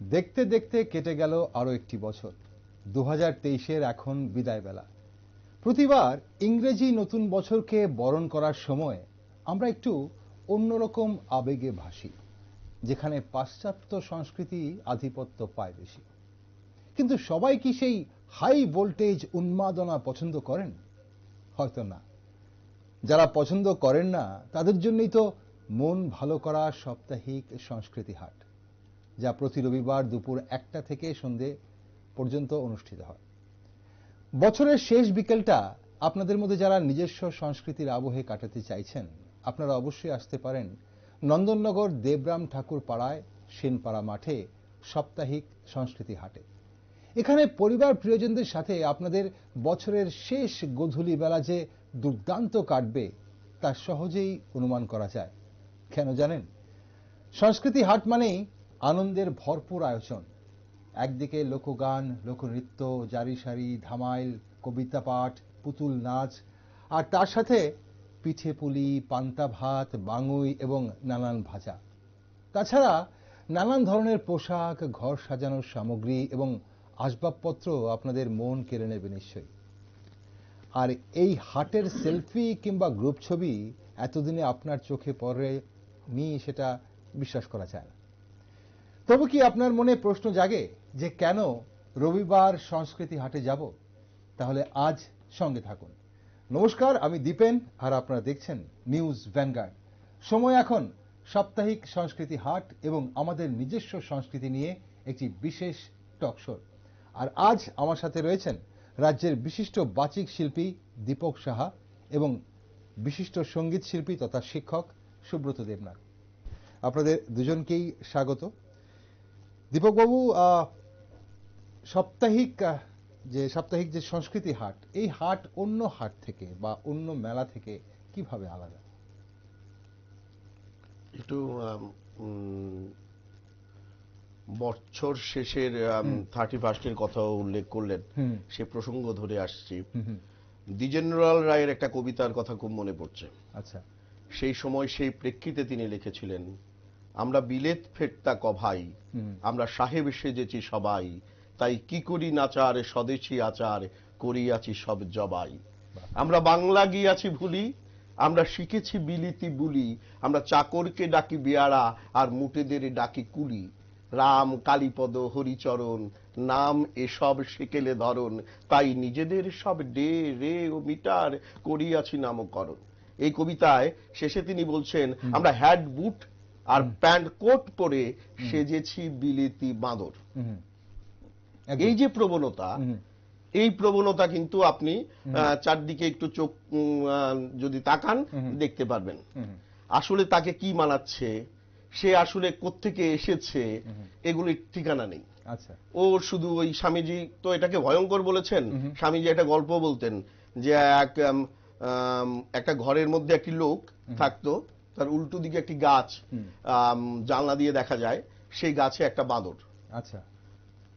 দেখতে দেখতে কেটে গেল আরো একটি বছর। 2023-এর এখন বিদায় বেলা। প্রতিবার ইংরেজি নতুন বছরকে বরণ করার সময় আমরা একটু অন্যরকম আবেগে ভাসি, যেখানে পাশ্চাত্য সংস্কৃতি আধিপত্য পায় বেশি। কিন্তু সবাই কি সেই হাই ভোল্টেজ উন্মাদনা পছন্দ করেন? হয়তো না। যারা পছন্দ করেন না তাদের জন্যই তো মন ভালো করা সাপ্তাহিক সংস্কৃতি হাট, যা প্রতি রবিবার দুপুর 1টা থেকে সন্ধে পর্যন্ত অনুষ্ঠিত হয়। বছরের শেষ বিকেলটা আপনাদের মধ্যে যারা নিজস্ব সংস্কৃতির আবহে কাটাতে চাইছেন, আপনারা অবশ্যই আসতে পারেন নন্দননগর দেবরাম ঠাকুর পাড়ায় সেনপাড়া মাঠে সাপ্তাহিক সংস্কৃতি হাটে। এখানে পরিবার প্রিয়জনদের সাথে আপনাদের বছরের শেষ গোধূলি বেলা যে দুর্দান্ত কাটবে তা সহজেই অনুমান করা যায়। কেন জানেন? সংস্কৃতি হাট মানেই আনন্দের ভরপুর আয়োজন। একদিকে লোকগান, লোকনৃত্য, জারি সারি, ধামাইল, কবিতা পাঠ, পুতুল নাচ, আর তার সাথে পিঠে পুলি, পান্তা ভাত, বাঙুই এবং নানান ভাজা। তাছাড়া নানান ধরনের পোশাক, ঘর সাজানোর সামগ্রী এবং আসবাবপত্র আপনাদের মন কেড়ে নেবে নিশ্চয়ই। আর এই হাটের সেলফি কিংবা গ্রুপ ছবি এতদিনে আপনার চোখে পড়েনি সেটা বিশ্বাস করা যায় না। তবু কি আপনার মনে প্রশ্ন জাগে যে কেন রবিবার সংস্কৃতি হাটে যাব? তাহলে আজ সঙ্গে থাকুন। নমস্কার, আমি দীপেন আর আপনারা দেখছেন নিউজ ভ্যানগার্ড। সময় এখন সাপ্তাহিক সংস্কৃতি হাট এবং আমাদের নিজস্ব সংস্কৃতি নিয়ে একটি বিশেষ টক শো। আর আজ আমার সাথে রয়েছেন রাজ্যের বিশিষ্ট বাচিক শিল্পী দীপক সাহা এবং বিশিষ্ট সঙ্গীত শিল্পী তথা শিক্ষক সুব্রত দেবনাথ। আপনাদের দুজনকেই স্বাগত। দীপকবাবু, সাপ্তাহিক যে সংস্কৃতি হাট, এই হাট অন্য হাট থেকে বা অন্য মেলা থেকে কিভাবে আলাদা? একটু বছর শেষের 31-এর কথা উল্লেখ করলেন, সে প্রসঙ্গ ধরে আসছি। দ্বিজেন্দ্রলাল রায়ের একটা কবিতার কথা খুব মনে পড়ছে। আচ্ছা। সেই সময় সেই প্রেক্ষিতে তিনি লিখেছিলেন, আমরা বিলেত ফেরতা কভাই, আমরা সাহেব সেজেছি সবাই, তাই কি করি নাচার স্বদেশী আচার, করিয়াছি সব জবাই। আমরা বাংলা গিয়াছি ভুলি, আমরা শিখেছি বিলিতি বুলি, আমরা চাকরকে ডাকি বেয়ারা আর মুটেদের ডাকি কুলি। রাম কালীপদ হরিচরণ নাম এসব শিকেলে ধরন, তাই নিজেদের সব ডে রে ও মিটার করিয়াছি নামকরণ। এই কবিতায় শেষে তিনি বলছেন, আমরা হ্যাড বুট আর প্যান্ট কোট পরে সেজেছি বিলিতি বাঁদর। এই যে প্রবণতা, এই প্রবণতা কিন্তু আপনি চারদিকে একটু চোখ যদি তাকান দেখতে পারবেন। আসলে তাকে কি মানাচ্ছে, সে আসলে কোত্থেকে এসেছে, এগুলির ঠিকানা নেই। আচ্ছা। ও শুধু ওই স্বামীজি তো এটাকে ভয়ঙ্কর বলেছেন। স্বামীজি একটা গল্প বলতেন যে একটা ঘরের মধ্যে একটি লোক থাকতো, তার উল্টো দিকে একটি গাছ, জানলা দিয়ে দেখা যায়, সেই গাছে একটা বাঁদর। আচ্ছা।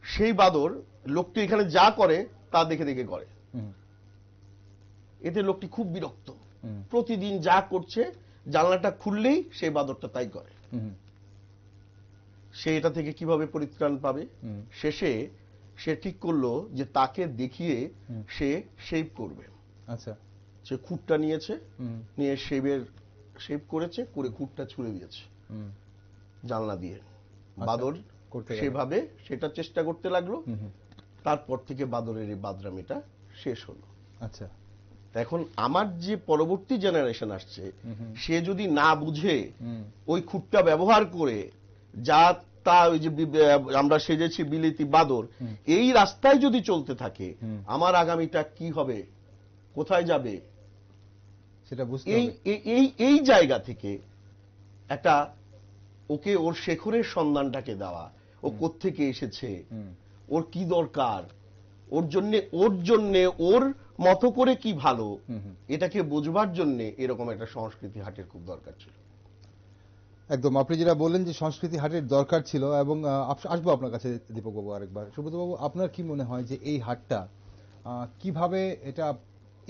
সেই বাঁদর লোকটি এখানে যা করে তা দেখে দেখে করে। এতে লোকটি খুব বিরক্ত, প্রতিদিন যা করছে জানলাটা খুললেই সেই বাঁদরটা তাই করে। সে এটা থেকে কিভাবে পরিত্রাণ পাবে? শেষে সে ঠিক করলো যে তাকে দেখিয়ে সে শেভ করবে। আচ্ছা। সে খুঁটটা নিয়েছে, নিয়ে শেভ করেছে, করে খুঁটটা ছুঁড়ে দিয়েছে জানলা দিয়ে। বাঁদর সেভাবে সেটা চেষ্টা করতে লাগলো। তারপর থেকে বাঁদরের এই বাদরামিটা শেষ হলো। আচ্ছা। এখন আমার যে পরবর্তী জেনারেশন আসছে, সে যদি না বুঝে ওই খুঁটটা ব্যবহার করে যা তা ওই যে আমরা সেজেছি বিলিতি বাঁদর, এই রাস্তায় যদি চলতে থাকে, আমার আগামীটা কি হবে, কোথায় যাবে, সেটা বুঝতে হবে। এই জায়গা থেকে একটা ওকে ওর শেখরের সন্ধানটাকে দেওয়া, ও কোত্থেকে এসেছে, ওর কি দরকার, ওর জন্য ওর মতো করে কি ভালো, এটাকে বোঝবার জন্য এরকম একটা সংস্কৃতি হাটের খুব দরকার ছিল। একদম, আপনি যেটা বললেন যে সংস্কৃতি হাটের দরকার ছিল, এবং আসবো আপনার কাছে দীপকবাবু আরেকবার। সুব্রতবাবু, আপনার কি মনে হয় যে এই হাটটা কিভাবে এটা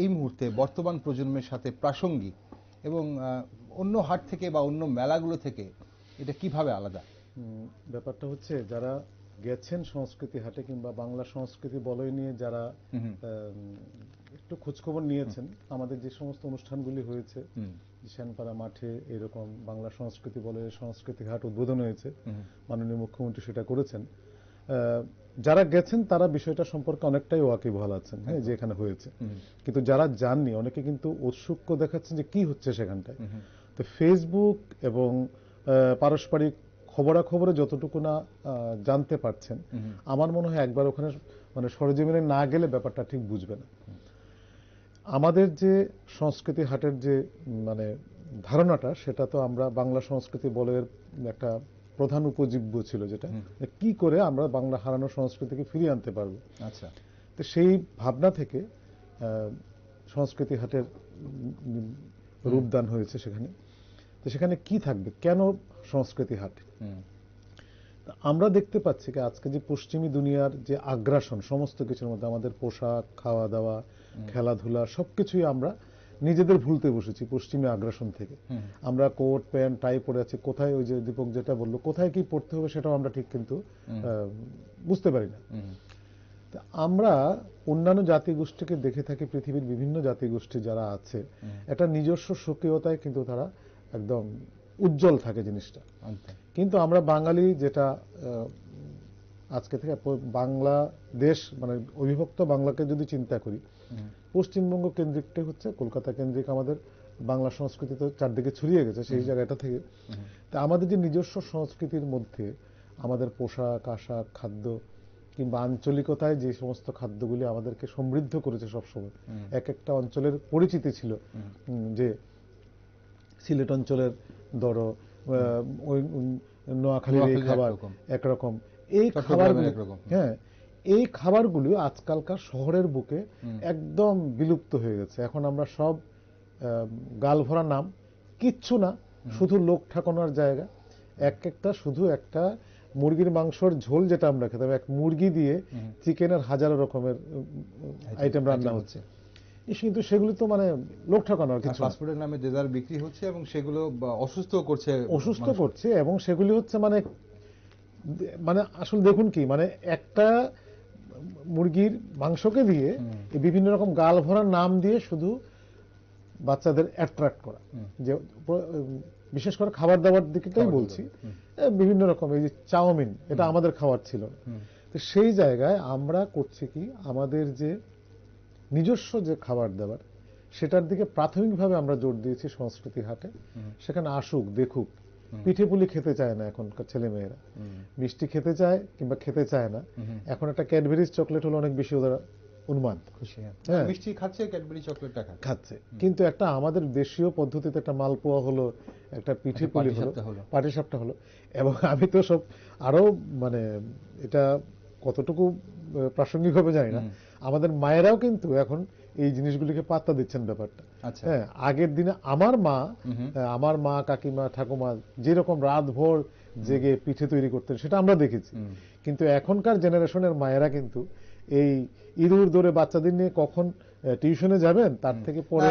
এই মুহূর্তে বর্তমান প্রজন্মের সাথে প্রাসঙ্গিক, এবং অন্য হাট থেকে বা অন্য মেলাগুলো থেকে এটা কিভাবে আলাদা? ব্যাপারটা হচ্ছে, যারা গেছেন সংস্কৃতি হাটে কিংবা বাংলা সংস্কৃতি বলয় নিয়ে যারা একটু খোঁজখবর নিয়েছেন, আমাদের যে সমস্ত অনুষ্ঠানগুলি হয়েছে, শ্যানপাড়া মাঠে এরকম বাংলা সংস্কৃতি বলয়ের সংস্কৃতি হাট উদ্বোধন হয়েছে, মাননীয় মুখ্যমন্ত্রী সেটা করেছেন, যারা গেছেন তারা বিষয়টা সম্পর্কে অনেকটাই ওয়াকিবহাল আছেন, হ্যাঁ, যে এখানে হয়েছে। কিন্তু যারা যাননি অনেকে কিন্তু ঔৎসুক্য দেখাচ্ছেন যে কি হচ্ছে সেখানটায়। তো ফেসবুক এবং পারস্পরিক খবরাখবরে যতটুকু না জানতে পারছেন, আমার মনে হয় একবার ওখানে মানে সরেজমিনে না গেলে ব্যাপারটা ঠিক বুঝবে না। আমাদের যে সংস্কৃতি হাটের যে মানে ধারণাটা, সেটা তো আমরা বাংলা সংস্কৃতি বলয়ের একটা প্রধান উপজীব্য ছিল, যেটা কি করে আমরা বাংলা হারানো সংস্কৃতিকে ফিরিয়ে আনতে পারবো। আচ্ছা, তো সেই ভাবনা থেকে সংস্কৃতি হাটের রূপদান হয়েছে সেখানে। তো সেখানে কি থাকবে, কেন সংস্কৃতি হাট? আমরা দেখতে পাচ্ছি যে আজকে যে পশ্চিমী দুনিয়ার যে আগ্রাসন সমস্ত কিছুর মধ্যে, আমাদের পোশাক, খাওয়া দাওয়া, খেলাধুলা সবকিছুই আমরা নিজেদের ভুলতে বসেছি পশ্চিমী আগ্রাসন থেকে। আমরা কোট প্যান্ট টাই পরে আছি, কোথায় ওই যে দীপক যেটা বললো কোথায় কি পড়তে হবে সেটাও আমরা ঠিক কিন্তু বুঝতে পারি না। আমরা অন্যান্য জাতিগোষ্ঠীকে দেখে থাকি, পৃথিবীর বিভিন্ন জাতিগোষ্ঠী যারা আছে একটা নিজস্ব স্বকীয়তায় কিন্তু তারা একদম উজ্জ্বল থাকে জিনিসটা। কিন্তু আমরা বাঙালি যেটা আজকে থেকে বাংলাদেশ মানে অবিভক্ত বাংলাকে যদি চিন্তা করি, পশ্চিমবঙ্গ কেন্দ্রিকটাই হচ্ছে, কলকাতা কেন্দ্রিক আমাদের বাংলা সংস্কৃতি তো চারদিকে ছড়িয়ে গেছে সেই জায়গাটা থেকে। তা আমাদের যে নিজস্ব সংস্কৃতির মধ্যে আমাদের পোশাক আশাক খাদ্য কিংবা আঞ্চলিকতায় যে সমস্ত খাদ্যগুলি আমাদেরকে সমৃদ্ধ করেছে সবসময়, এক একটা অঞ্চলের পরিচিতি ছিল, যে সিলেট অঞ্চলের ধরো ওই নোয়াখালীর এই খাবার একরকম, এই খাবারগুলো, হ্যাঁ, এই খাবারগুলো আজকালকার শহরের বুকে একদম বিলুপ্ত হয়ে গেছে। এখন আমরা সব গাল ভরা নাম, কিচ্ছু না, শুধু লোক ঠাকানোর জায়গা। এক একটা শুধু একটা মুরগির মাংসর ঝোল যেটা আমরা খেতাম, এক মুরগি দিয়ে চিকেনের হাজারো রকমের আইটেম রান্না হচ্ছে, কিন্তু সেগুলি তো মানে লোক ঠকানোর কিছু, ফাস্টফুডের নামে ডেজার্ট বিক্রি হচ্ছে এবং সেগুলো অসুস্থ করছে এবং সেগুলি হচ্ছে মানে মানে আসলে দেখুন কি, মানে একটা মুরগির মাংসকে দিয়ে বিভিন্ন রকম গাল ভরা নাম দিয়ে শুধু বাচ্চাদের অ্যাট্রাক্ট করা, যে বিশেষ করে খাবার দাবার দিকেটাই বলছি, বিভিন্ন রকম এই যে চাউমিন, এটা আমাদের খাবার ছিল না। তো সেই জায়গায় আমরা করছি কি, আমাদের যে নিজস্ব যে খাবার দাবার সেটার দিকে প্রাথমিকভাবে আমরা জোর দিয়েছি সংস্কৃতি হাটে। সেখানে আসুক, দেখুক। পিঠে পুলি খেতে চায় না এখনকার ছেলে মেয়েরা, মিষ্টি খেতে চায় কিংবা খেতে চায় না। এখন একটা ক্যাডবেরিজ চকলেট হলো অনেক বেশি ওরা উন্মাদ, খুশি, হ্যাঁ, মিষ্টি খাচ্ছে, ক্যাডবেরি চকলেটটা খাচ্ছে, কিন্তু একটা আমাদের দেশীয় পদ্ধতিতে একটা মালপোয়া হলো, একটা পিঠে পুলি হলো, পাটিসাপটা হলো। এবং আমি তো সব আরো মানে এটা কতটুকু প্রাসঙ্গিক হবে জানি না, আমাদের মায়েরাও কিন্তু এখন এই জিনিসগুলিকে পাত্তা দিচ্ছেন ব্যাপারটা। হ্যাঁ, আগের দিনে আমার মা কাকিমা ঠাকুমা যেরকম রাত ভোর জেগে পিঠে তৈরি করতেন সেটা আমরা দেখেছি, কিন্তু এখনকার জেনারেশনের মায়েরা কিন্তু এই ইঁদুর দৌড়ে বাচ্চাদের নিয়ে কখন টিউশনে যাবেন তার থেকে পরে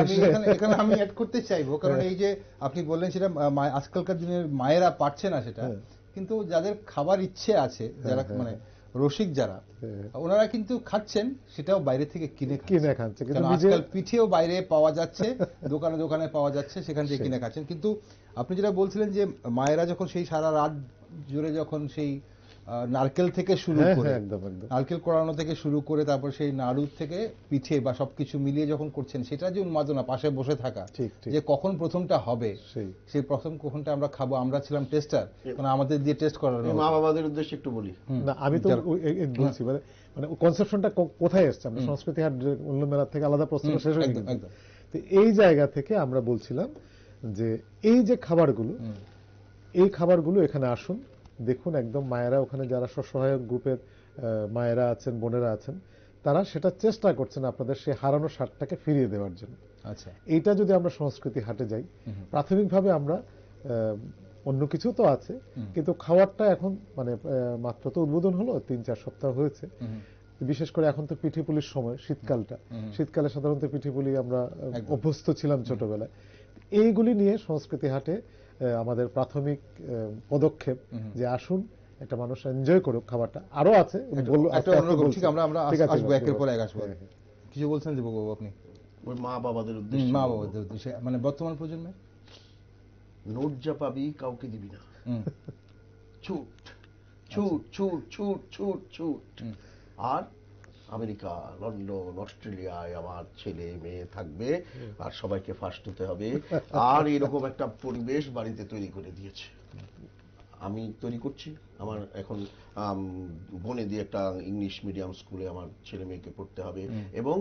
এখানে আমি অ্যাড করতে চাইবো, কারণ এই যে আপনি বললেন সেটা আজকালকার দিনের মায়েরা পারছে না সেটা, কিন্তু যাদের খাবার ইচ্ছে আছে, যারা মানে রসিক যারা, ওনারা কিন্তু খাচ্ছেন, সেটাও বাইরে থেকে কিনে খাচ্ছে। আজকাল পিঠেও বাইরে পাওয়া যাচ্ছে, দোকানে দোকানে পাওয়া যাচ্ছে, সেখান থেকে কিনে খাচ্ছেন। কিন্তু আপনি যেটা বলছিলেন যে মায়েরা যখন সেই সারা রাত জুড়ে যখন সেই নারকেল থেকে শুরু করে, নারকেল কোড়ানো থেকে শুরু করে তারপর সেই নাড়ু থেকে পিঠে বা সবকিছু মিলিয়ে যখন করছেন, সেটা যে উন্মাদনা, পাশে বসে থাকা, যে কখন প্রথমটা হবে, সেই প্রথম কখনটা আমরা খাবো, আমরা ছিলাম টেস্টার, মানে আমাদের দিয়ে টেস্ট করার। মা বাবাদের উদ্দেশ্যে একটু বলি, না আমি তো বলছি মানে কনসেপশনটা কোথায় এসছে, আমরা সংস্কৃতি হাট উন্নয়ন মেলা থেকে আলাদা প্রশ্ন শেষ হয়ে গেল। তো এই জায়গা থেকে আমরা বলছিলাম যে এই যে খাবারগুলো, এই খাবারগুলো এখানে আসুন, দেখুন। একদম মায়েরা ওখানে যারা স্বসহায়ক গ্রুপের মায়েরা আছেন, বোনেরা আছেন, তারা সেটা চেষ্টা করছেন আপনাদের সেই হারানো স্বাদটাকে ফিরিয়ে দেওয়ার জন্য। আচ্ছা, এইটা যদি আমরা সংস্কৃতি হাটে যাই, প্রাথমিকভাবে আমরা অন্য কিছু তো আছে, কিন্তু খাবারটা এখন মানে মাত্র তো উদ্বোধন হলো, 3-4 সপ্তাহ হয়েছে। বিশেষ করে এখন তো পিঠে পুলির সময়, শীতকালে সাধারণত পিঠে পুলি আমরা অভ্যস্ত ছিলাম ছোটবেলায়। এইগুলি নিয়ে সংস্কৃতি হাটে আমাদের প্রাথমিক পদক্ষেপ যে আসুন, একটা মানুষ এনজয় করুক খাবারটা। আরো আছে, একটা অন্যরকম, ঠিক আমরা আসবো, একের পর এক আসবো। কিছু বলছেন দীপক বাবু আপনি? ওই মা বাবাদের উদ্দেশ্যে, মা বাবাদের উদ্দেশ্যে, মানে বর্তমান প্রজন্মে নোট যা পাবি কাউকে দিবি না, ছুট ছুট ছুট ছুট ছুট ছুট। আর আমেরিকা, লন্ডন, অস্ট্রেলিয়ায় আমার ছেলে মেয়ে থাকবে, আর সবাইকে ফার্স্ট হতে হবে, আর এরকম একটা পরিবেশ বাড়িতে তৈরি করে দিয়েছে। আমি তৈরি করছি। আমার এখন বনে দিয়ে একটা ইংলিশ মিডিয়াম স্কুলে আমার ছেলে মেয়েকে পড়তে হবে, এবং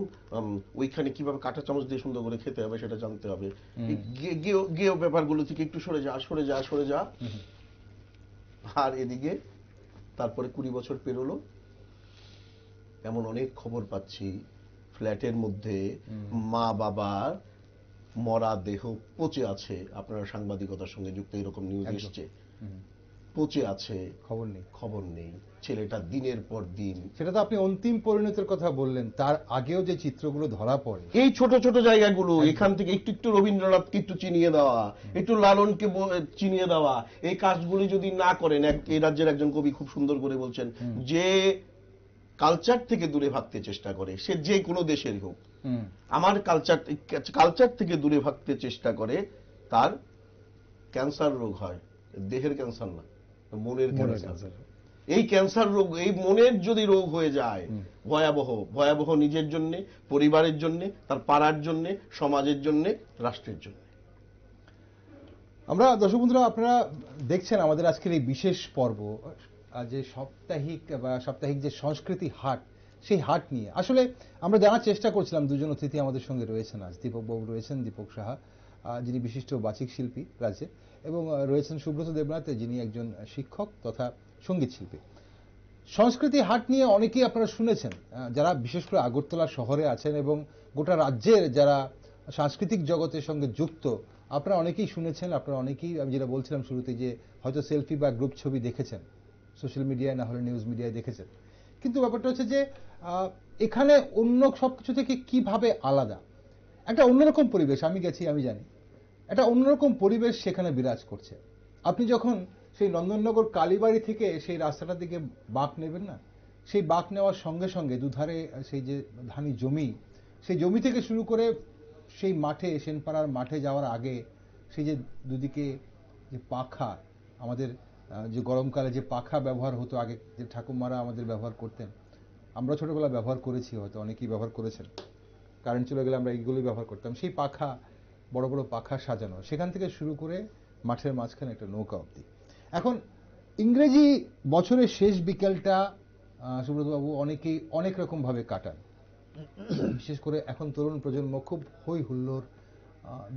ওইখানে কিভাবে কাঁটা চামচ দিয়ে সুন্দর করে খেতে হবে সেটা জানতে হবে। গেও ব্যাপারগুলো থেকে একটু সরে যা সরে যা সরে যা। আর এদিকে তারপরে 20 বছর পেরোলো, এমন অনেক খবর পাচ্ছি ফ্ল্যাটের মধ্যে মা বাবার মরা দেহ পচে আছে। আপনারা সাংবাদিকতার সঙ্গে যুক্ত, এরকম নিউজ এসছে, পচে আছে, খবর নেই। ছেলেটা দিনের পর দিন, সেটা তো আপনি অন্তিম পরিণতির কথা বললেন, তার আগেও যে চিত্রগুলো ধরা পড়ে, এই ছোট ছোট জায়গাগুলো, এখান থেকে একটু একটু রবীন্দ্রনাথকে একটু চিনিয়ে দেওয়া, একটু লালনকে চিনিয়ে দেওয়া, এই কাজগুলি যদি না করেন, এই রাজ্যের একজন কবি খুব সুন্দর করে বলছেন, যে কালচার থেকে দূরে ভাগতে চেষ্টা করে, সে যে কোনো দেশেরই হোক, আমার কালচার থেকে দূরে ভাগতে চেষ্টা করে, তার ক্যান্সার রোগ হয়। দেহের ক্যান্সার না, মনের ক্যান্সার। এই ক্যান্সার রোগ, এই মনের যদি রোগ হয়ে যায়, ভয়াবহ, ভয়াবহ নিজের জন্য, পরিবারের জন্য, তার পাড়ার জন্য, সমাজের জন্য, রাষ্ট্রের জন্য। আমরা দর্শক বন্ধুরা, আপনারা দেখছেন আমাদের আজকের এই বিশেষ পর্ব, যে সাপ্তাহিক যে সংস্কৃতি হাট, সেই হাট নিয়ে আসলে আমরা জানার চেষ্টা করছিলাম। দুজন অতিথি আমাদের সঙ্গে রয়েছেন আজ। দীপক বাবু রয়েছেন, দীপক সাহা, যিনি বিশিষ্ট বাচিক শিল্পী রাজ্যে, এবং রয়েছেন সুব্রত দেবনাথ, যিনি একজন শিক্ষক তথা সঙ্গীত শিল্পী। সংস্কৃতি হাট নিয়ে অনেকেই আপনারা শুনেছেন, যারা বিশেষ করে আগরতলা শহরে আছেন এবং গোটা রাজ্যের যারা সাংস্কৃতিক জগতের সঙ্গে যুক্ত, আপনারা অনেকেই শুনেছেন। আপনারা অনেকেই, আমি যেটা বলছিলাম শুরুতে, যে হয়তো সেলফি বা গ্রুপ ছবি দেখেছেন, সোশ্যাল মিডিয়ায় না হলে নিউজ মিডিয়ায় দেখেছেন। কিন্তু ব্যাপারটা হচ্ছে যে এখানে অন্য সবকিছু থেকে কিভাবে আলাদা একটা অন্যরকম পরিবেশ। আমি গেছি, আমি জানি একটা অন্যরকম পরিবেশ সেখানে বিরাজ করছে। আপনি যখন সেই নন্দননগর কালীবাড়ি থেকে সেই রাস্তাটার দিকে বাঁক নেবেন না, সেই বাঁক নেওয়ার সঙ্গে সঙ্গে দুধারে সেই যে ধানি জমি, সেই জমি থেকে শুরু করে সেই মাঠে, সেনপাড়ার মাঠে যাওয়ার আগে সেই যে দুদিকে যে পাখা, আমাদের যে গরমকালে যে পাখা ব্যবহার হতো আগে, যে ঠাকুমারা আমাদের ব্যবহার করতেন, আমরা ছোটবেলা ব্যবহার করেছি, হয়তো অনেকেই ব্যবহার করেছেন, কারেন্ট চলে গেলে আমরা এইগুলোই ব্যবহার করতাম। সেই পাখা, বড় বড় পাখা সাজানো, সেখান থেকে শুরু করে মাঠের মাঝখানে একটা নৌকা অবধি। এখন ইংরেজি বছরের শেষ বিকেলটা সুব্রতবাবু অনেকেই অনেক রকম ভাবে কাটান। বিশেষ করে এখন তরুণ প্রজন্ম খুব হই হুল্লোড়,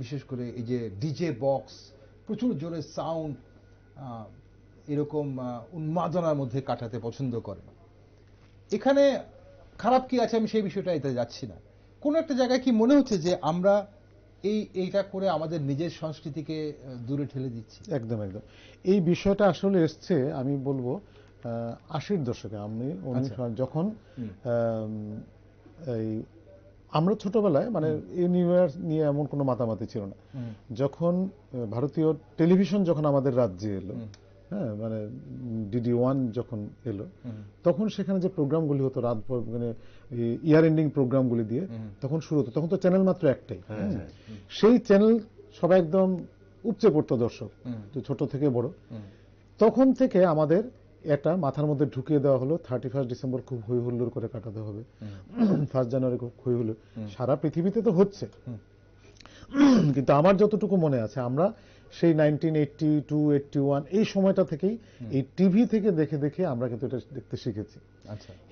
বিশেষ করে এই যে ডিজে বক্স, প্রচুর জোরে সাউন্ড, এরকম উন্মাদনার মধ্যে কাটাতে পছন্দ করে। এখানে খারাপ কি আছে আমি সেই বিষয়টা এতে যাচ্ছি না। কোন একটা জায়গায় কি মনে হচ্ছে যে আমরা এইটা করে আমাদের নিজের সংস্কৃতিকে দূরে ঠেলে দিচ্ছি? একদম একদম। এই বিষয়টা আসলে এসছে, আমি বলবো 80-র দশকে। যখন এই আমরা ছোটবেলায়, মানে এই নিউ ইয়ার নিয়ে এমন কোনো মাতামাতি ছিল না। যখন ভারতীয় টেলিভিশন যখন আমাদের রাজ্যে এলো, হ্যাঁ, মানে DD1 যখন এলো, তখন সেখানে যে প্রোগ্রামগুলি হতো রাত, মানে ইয়ার এন্ডিং প্রোগ্রামগুলি দিয়ে তখন শুরু হতো। তখন তো চ্যানেল মাত্র একটাই, সেই চ্যানেল সবাই একদম উপচে পড়তো দর্শক, তো ছোট থেকে বড়। তখন থেকে আমাদের এটা মাথার মধ্যে ঢুকিয়ে দেওয়া হলো 31 ডিসেম্বর খুব হই হুল্লোড় করে কাটাতে হবে, 1 জানুয়ারি খুব হই হুল্লোড়। সারা পৃথিবীতে তো হচ্ছে, কিন্তু আমার যতটুকু মনে আছে, আমরা সেই 1982-81 এই সময়টা থেকেই এই টিভি থেকে দেখে দেখে আমরা কিন্তু এটা দেখতে শিখেছি।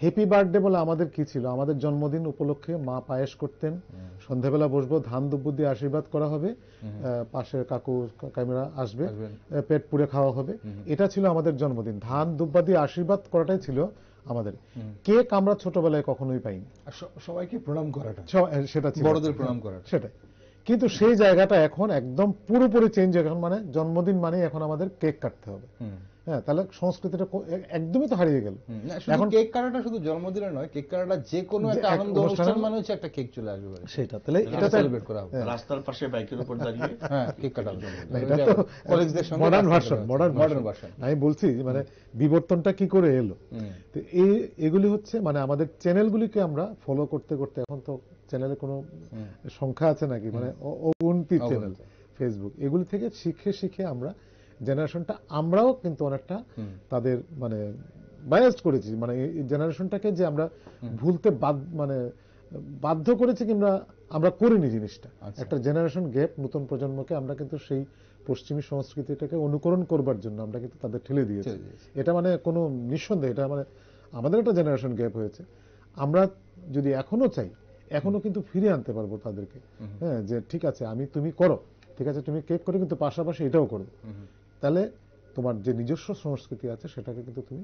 হ্যাপি বার্থডে বলে আমাদের কি ছিল, আমাদের জন্মদিন উপলক্ষে মা পায়েস করতেন, সন্ধ্যাবেলা বসবো, ধান দুব্বু দিয়ে আশীর্বাদ করা হবে, পাশের কাকু কাকিমারা আসবে, পেট পুড়ে খাওয়া হবে। এটা ছিল আমাদের জন্মদিন। ধান দুব্বা দিয়ে আশীর্বাদ করাটাই ছিল আমাদের। কেক আমরা ছোটবেলায় কখনোই পাইনি, সবাইকে প্রণাম করাটা, সেটা ছিল বড়দের প্রণাম করা, সেটাই। কিন্তু সেই জায়গাটা এখন একদম পুরোপুরি চেঞ্জ। এখন মানে জন্মদিন মানে এখন আমাদের কেক কাটতে হবে, হ্যাঁ, তাহলে সংস্কৃতিটা একদমই তো হারিয়ে গেল। এখন কেক কাটাটা শুধু জন্মদিনে নয়, কেক কাটাটা যে কোনো একটা আনন্দ অনুষ্ঠান মানে হচ্ছে একটা কেক চলে আসবে, সেটা তাহলে এটা সেলিব্রেট করা হবে রাস্তার পাশে বাইকের উপর দাঁড়িয়ে হ্যাঁ কেক কাটা হবে। এটা তো কলেজদের সঙ্গে মডার্ন ভার্সন। আমি বলছি যে মানে বিবর্তনটা কি করে এলো। তো এগুলি হচ্ছে মানে আমাদের চ্যানেলগুলিকে আমরা ফলো করতে করতে, এখন তো চ্যানেলে কোনো সংখ্যা আছে নাকি, মানে অগুন্তি চ্যানেল, ফেসবুক, এগুলি থেকে শিখে শিখে আমরা জেনারেশনটা আমরাও কিন্তু অনেকটা তাদের মানে বায়াসড করেছি, মানে এই জেনারেশনটাকে যে আমরা ভুলতে মানে বাধ্য করেছি, কিংবা আমরা করিনি জিনিসটা। একটা জেনারেশন গ্যাপ, নতুন প্রজন্মকে আমরা কিন্তু সেই পশ্চিমী সংস্কৃতিটাকে অনুকরণ করবার জন্য আমরা কিন্তু তাদের ঠেলে দিয়েছি। এটা মানে কোনো নিঃসন্দেহ, এটা মানে আমাদের একটা জেনারেশন গ্যাপ হয়েছে। আমরা যদি এখনো চাই, এখনো কিন্তু ফিরে আনতে পারবো তাদেরকে। হ্যাঁ, যে ঠিক আছে তুমি করো, ঠিক আছে তুমি কেক করে, কিন্তু পাশাপাশি এটাও করো। তাহলে তোমার যে নিজস্ব সংস্কৃতি আছে সেটাকে কিন্তু তুমি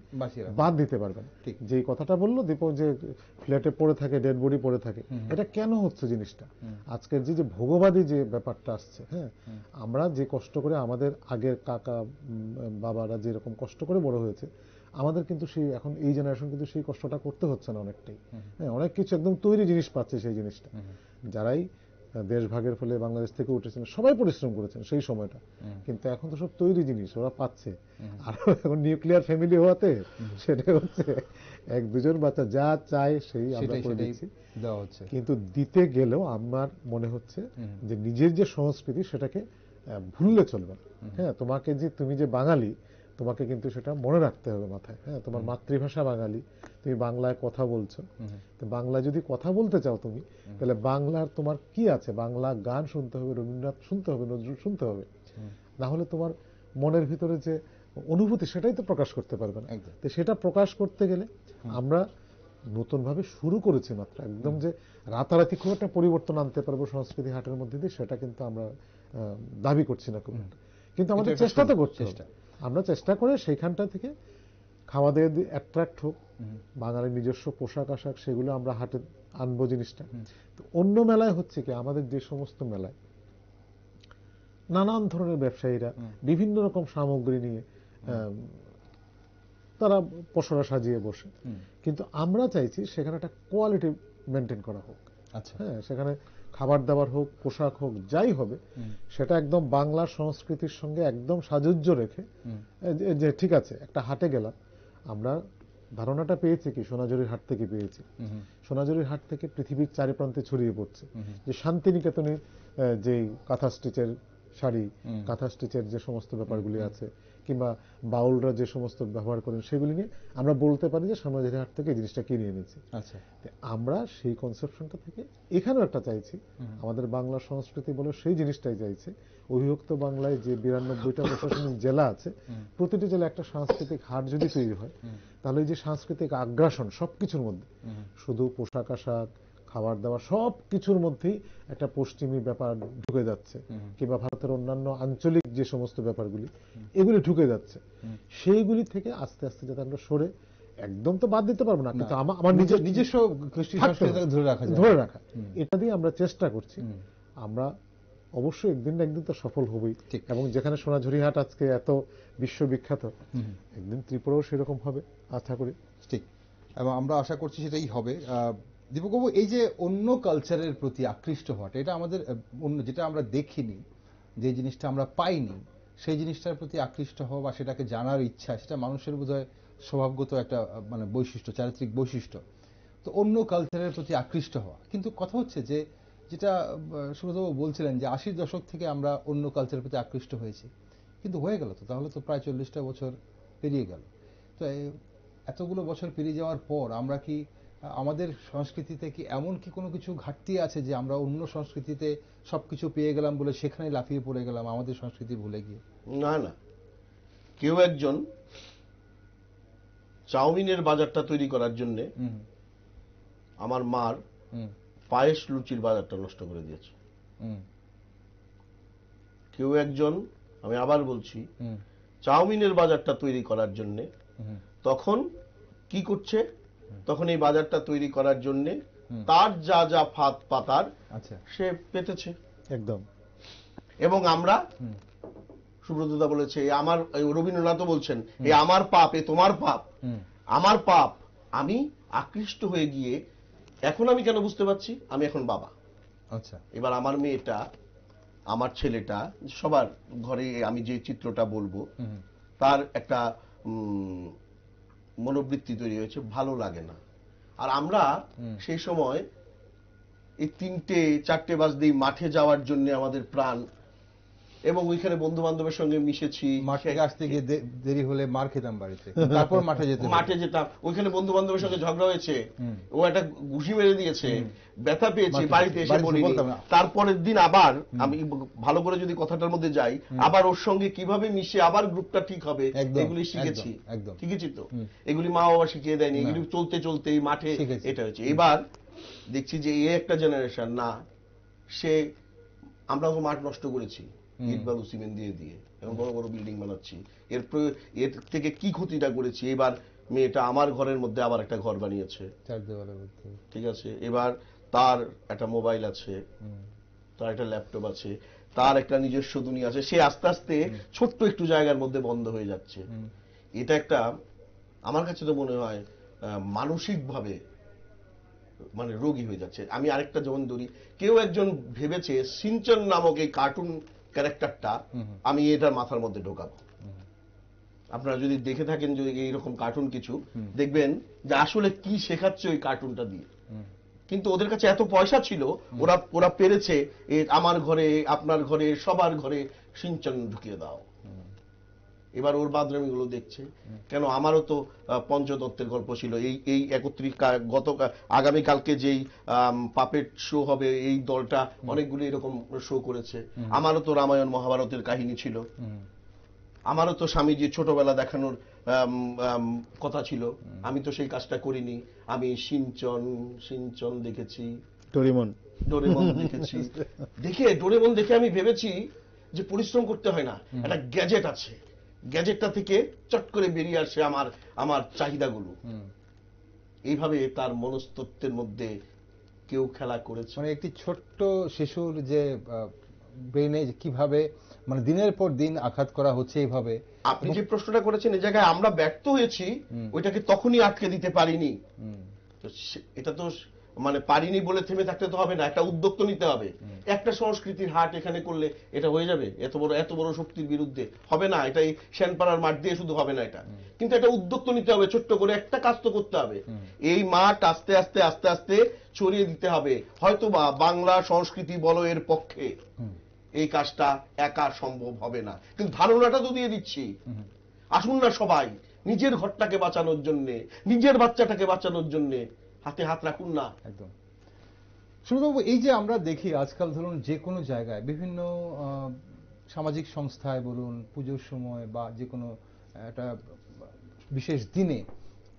বাদ দিতে পারবে না। যে কথাটা বললো দীপক, যে ফ্ল্যাটে পড়ে থাকে, ডেড বডি পড়ে থাকে, এটা কেন হচ্ছে জিনিসটা? আজকের যে ভোগবাদী যে ব্যাপারটা আসছে, হ্যাঁ, আমরা যে কষ্ট করে, আমাদের আগের কাকা বাবারা যেরকম কষ্ট করে বড় হয়েছে, আমাদের কিন্তু সেই এখন এই জেনারেশন কিন্তু সেই কষ্টটা করতে হচ্ছে না অনেকটাই। হ্যাঁ, অনেক কিছু একদম তৈরি জিনিস পাচ্ছে সেই জিনিসটা। যারাই দেশ ভাগের ফলে বাংলাদেশ থেকে উঠেছেন সবাই পরিশ্রম করেছেন সেই সময়টা, কিন্তু এখন তো সব তৈরি জিনিস ওরা পাচ্ছে। আর এখন নিউক্লিয়ার ফ্যামিলি হওয়াতে সেটা হচ্ছে এক দুজন বাচ্চা যা চায় সেই আমরা করে দিচ্ছি, কিন্তু দিতে গেলেও আমার মনে হচ্ছে যে নিজের যে সংস্কৃতি সেটাকে ভুললে চলবে না। হ্যাঁ, তুমি যে বাঙালি, তোমাকে কিন্তু সেটা মনে রাখতে হবে মাথায়। হ্যাঁ, তোমার মাতৃভাষা বাঙালি, তুমি বাংলায় কথা বলছো, তো বাংলা যদি কথা বলতে চাও তুমি, তাহলে বাংলার তোমার কি আছে, বাংলা গান শুনতে হবে, রবীন্দ্রনাথ শুনতে হবে, নজরুল শুনতে হবে, না হলে তোমার মনের ভিতরে যে অনুভূতি সেটাই তো প্রকাশ করতে পারবে না। তো সেটা প্রকাশ করতে গেলে আমরা নতুন ভাবে শুরু করেছি মাত্র, একদম যে রাতারাতি খুব একটা পরিবর্তন আনতে পারবো সংস্কৃতি হাটের মধ্যে দিয়ে, সেটা কিন্তু আমরা দাবি করছি না খুব একটা, কিন্তু আমাদের চেষ্টা তো করছি। আমরা চেষ্টা করে সেইখানটা থেকে খাওয়া দাওয়া দিয়ে অ্যাট্রাক্ট হোক, বাঙালির নিজস্ব পোশাক আশাক সেগুলো আমরা হাটে আনবো জিনিসটা। তো অন্য মেলায় হচ্ছে কি, আমাদের যে সমস্ত মেলায় নানান ধরনের ব্যবসায়ীরা বিভিন্ন রকম সামগ্রী নিয়ে তারা পসরা সাজিয়ে বসে, কিন্তু আমরা চাইছি সেখানে একটা কোয়ালিটি মেনটেন করা হোক। হ্যাঁ, সেখানে খাবার দাবার হোক, পোশাক হোক, যাই হবে সেটা একদম বাংলা সংস্কৃতির সঙ্গে একদম সাযুজ্য রেখে, যে ঠিক আছে একটা হাটে গেলাম, আমরা ধারণাটা পেয়েছি কি সোনাঝুরির হাট থেকে পেয়েছি, সোনাঝুরির হাট থেকে পৃথিবীর চারি প্রান্তে ছড়িয়ে পড়ছে যে শান্তিনিকেতনের যে কাঁথা স্টিচের শাড়ি, কাঁথা স্টিচের যে সমস্ত ব্যাপারগুলি আছে, কিংবা বাউলরা যে সমস্ত ব্যবহার করেন, সেগুলি নিয়ে আমরা বলতে পারি যে সোনাঝুরির হাট থেকে এই জিনিসটা কিনে এনেছি। আমরা সেই কনসেপশনটা থেকে এখানেও একটা চাইছি, আমাদের বাংলা সংস্কৃতি বলে সেই জিনিসটাই চাইছে। অবিভক্ত বাংলায় যে 92টা প্রশাসনিক জেলা আছে, প্রতিটি জেলা একটা সাংস্কৃতিক হাট যদি তৈরি হয়, তাহলে এই যে সাংস্কৃতিক আগ্রাসন সবকিছুর মধ্যে, শুধু পোশাক আশাক, খাবার দাবার সব কিছুর মধ্যেই একটা পশ্চিমী ব্যাপার ঢুকে যাচ্ছে, কিংবা ভারতের অন্যান্য আঞ্চলিক যে সমস্ত ব্যাপারগুলি এগুলি ঢুকে যাচ্ছে, সেইগুলি থেকে আস্তে আস্তে যাতে আমরা সরে, একদম তো বাদ দিতে পারবো না, কিন্তু আমার নিজস্ব ধরে রাখা, এটা দিয়ে আমরা চেষ্টা করছি। আমরা অবশ্যই একদিন না একদিন তো সফল হবই, এবং যেখানে সোনাঝুরি হাট আজকে এত বিশ্ববিখ্যাত, একদিন ত্রিপুরাও সেরকম হবে আশা করি। ঠিক, এবং আমরা আশা করছি সেটাই হবে। দীপকবাবু, এই যে অন্য কালচারের প্রতি আকৃষ্ট হওয়াটা, এটা আমাদের অন্য যেটা আমরা দেখিনি, যে জিনিসটা আমরা পাইনি, সেই জিনিসটার প্রতি আকৃষ্ট হওয়া বা সেটাকে জানার ইচ্ছা, সেটা মানুষের বোধহয় স্বভাবগত একটা মানে বৈশিষ্ট্য, চারিত্রিক বৈশিষ্ট্য। তো অন্য কালচারের প্রতি আকৃষ্ট হওয়া, কিন্তু কথা হচ্ছে যে যেটা সুব্রতবাবু বলছিলেন যে 80-র দশক থেকে আমরা অন্য কালচারের প্রতি আকৃষ্ট হয়েছি, কিন্তু হয়ে গেল তো, তাহলে তো প্রায় 40টা বছর পেরিয়ে গেল। তো এতগুলো বছর পেরিয়ে যাওয়ার পর আমরা কি আমাদের সংস্কৃতিতে কি এমন কি কোনো কিছু ঘাটতি আছে যে আমরা অন্য সংস্কৃতিতে সবকিছু পেয়ে গেলাম বলে সেখানে লাফিয়ে পড়ে গেলাম আমাদের সংস্কৃতি ভুলে গিয়ে? না না, কেউ একজন চাউমিনের বাজারটা তৈরি করার জন্য আমার মার পায়েস লুচির বাজারটা নষ্ট করে দিয়েছে। কেউ একজন, আমি আবার বলছি, চাউমিনের বাজারটা তৈরি করার জন্য তখন কি করছে, তখন এই বাজারটা তৈরি করার জন্য তার যা যা ফাঁদ পাতার সে পেতেছে একদম। এবং আমরা সুব্রতদা বলেছে আমার, রবীন্দ্রনাথও বলছেন এ আমার পাপ, এ তোমার পাপ, আমার পাপ। আমি আকৃষ্ট হয়ে গিয়ে এখন আমি কেন বুঝতে পারছি, আমি এখন বাবা। আচ্ছা, এবার আমার মেয়েটা, আমার ছেলেটা, সবার ঘরে আমি যে চিত্রটা বলবো তার একটা মনোবৃত্তি তৈরি হয়েছে, ভালো লাগে না। আর আমরা সেই সময় এই 3-4 বাজতেই মাঠে যাওয়ার জন্য আমাদের প্রাণ, এবং ওইখানে বন্ধু বান্ধবের সঙ্গে মিশেছি। মাঠে আসতে গিয়ে দেরি হলে মার খেতাম বাড়িতে, তারপর মাঠে যেতাম, ওইখানে বন্ধু বান্ধবের সঙ্গে ঝগড়া হয়েছে, ও একটা ঘুষি মেরে দিয়েছে, ব্যথা পেয়েছে, বাড়িতে এসে বলিনি। তারপরের দিন আবার আমি ভালো করে যদি কথাটার মধ্যে যাই, আবার ওর সঙ্গে কিভাবে মিশে আবার গ্রুপটা ঠিক হবে, এগুলি শিখেছি। শিখেছি তো, এগুলি মা বাবা শিখিয়ে দেয়নি, এগুলি চলতে চলতে এই মাঠে এটা হয়েছে। এবার দেখছি যে এই একটা জেনারেশন না, সে আমরা তো মাঠ নষ্ট করেছি ইট বালু সিমেন্ট দিয়ে দিয়ে, এবং বড় বড় বিল্ডিং বানাচ্ছি, এর থেকে কি ক্ষতিটা করেছি। এবার মেয়েটা আমার ঘরের মধ্যে আবার একটা ঘর বানিয়েছে, ঠিক আছে, এবার তার একটা মোবাইল আছে, তার একটা ল্যাপটপ আছে, তার একটা নিজস্ব দুনিয়া আছে, সে আস্তে আস্তে ছোট্ট একটু জায়গার মধ্যে বন্ধ হয়ে যাচ্ছে। এটা একটা, আমার কাছে তো মনে হয় মানসিকভাবে মানে রোগী হয়ে যাচ্ছে। আমি আরেকটা যেমন ধরি, কেউ একজন ভেবেছে সিনচন নামক এই কার্টুন ক্যারেক্টারটা আমি এটার মাথার মধ্যে ঢোকাবো। আপনারা যদি দেখে থাকেন যদি এইরকম কার্টুন কিছু, দেখবেন যে আসলে কি শেখাচ্ছে ওই কার্টুনটা দিয়ে। কিন্তু ওদের কাছে এত পয়সা ছিল, ওরা পেরেছে আমার ঘরে, আপনার ঘরে, সবার ঘরে সিনচন ঢুকিয়ে দাও। এবার ওর বাদরামি গুলো দেখছে। কেন, আমারও তো পঞ্চদত্তের গল্প ছিল, এই 31 আগামীকালকে যেই পাপেট শো হবে, এই দলটা অনেকগুলো এরকম শো করেছে। আমারও তো রামায়ণ মহাভারতের কাহিনী ছিল, আমারও তো স্বামীজির ছোটবেলা দেখানোর কথা ছিল, আমি তো সেই কাজটা করিনি। আমি সিনচন দেখেছি, ডোরেমন দেখেছি। ডোরেমন দেখে আমি ভেবেছি যে পরিশ্রম করতে হয় না, একটা গ্যাজেট আছে, গ্যাজেটটা থেকে চট করে বেরিয়ে আসে আমার চাহিদাগুলো। এইভাবে তার মনস্তত্ত্বের মধ্যে কেউ খেলা করেছে। মানে একটি ছোট্ট শিশুর যে ব্রেনে কিভাবে মানে দিনের পর দিন আঘাত করা হচ্ছে এইভাবে। আপনি যে প্রশ্নটা করেছেন এই জায়গায় আমরা ব্যর্থ হয়েছি, ওইটাকে তখনই আটকে দিতে পারিনি। এটা তো মানে পারিনি বলে থেমে থাকতে তো হবে না, একটা উদ্যোগ তো নিতে হবে। একটা সংস্কৃতির হাট এখানে করলে এটা হয়ে যাবে? এত বড় শক্তির বিরুদ্ধে হবে না, এটাই শ্যানপাড়ার মাঠ দিয়ে শুধু হবে না এটা, কিন্তু একটা উদ্যোগ তো নিতে হবে, ছোট্ট করে একটা কাজ তো করতে হবে। এই মাঠ আস্তে আস্তে আস্তে আস্তে ছড়িয়ে দিতে হবে। হয়তো বা বাংলা সংস্কৃতি বলো এর পক্ষে এই কাজটা একা সম্ভব হবে না, কিন্তু ধারণাটা তো দিয়ে দিচ্ছি। আসুন না সবাই নিজের ঘরটাকে বাঁচানোর জন্য, নিজের বাচ্চাটাকে বাঁচানোর জন্য হাতে হাত রাখুন না। একদম। সুব্রতবাবু, এই যে আমরা দেখি আজকাল ধরুন যে কোনো জায়গায় বিভিন্ন সামাজিক সংস্থায় বলুন, পুজোর সময় বা যে কোনো একটা বিশেষ দিনে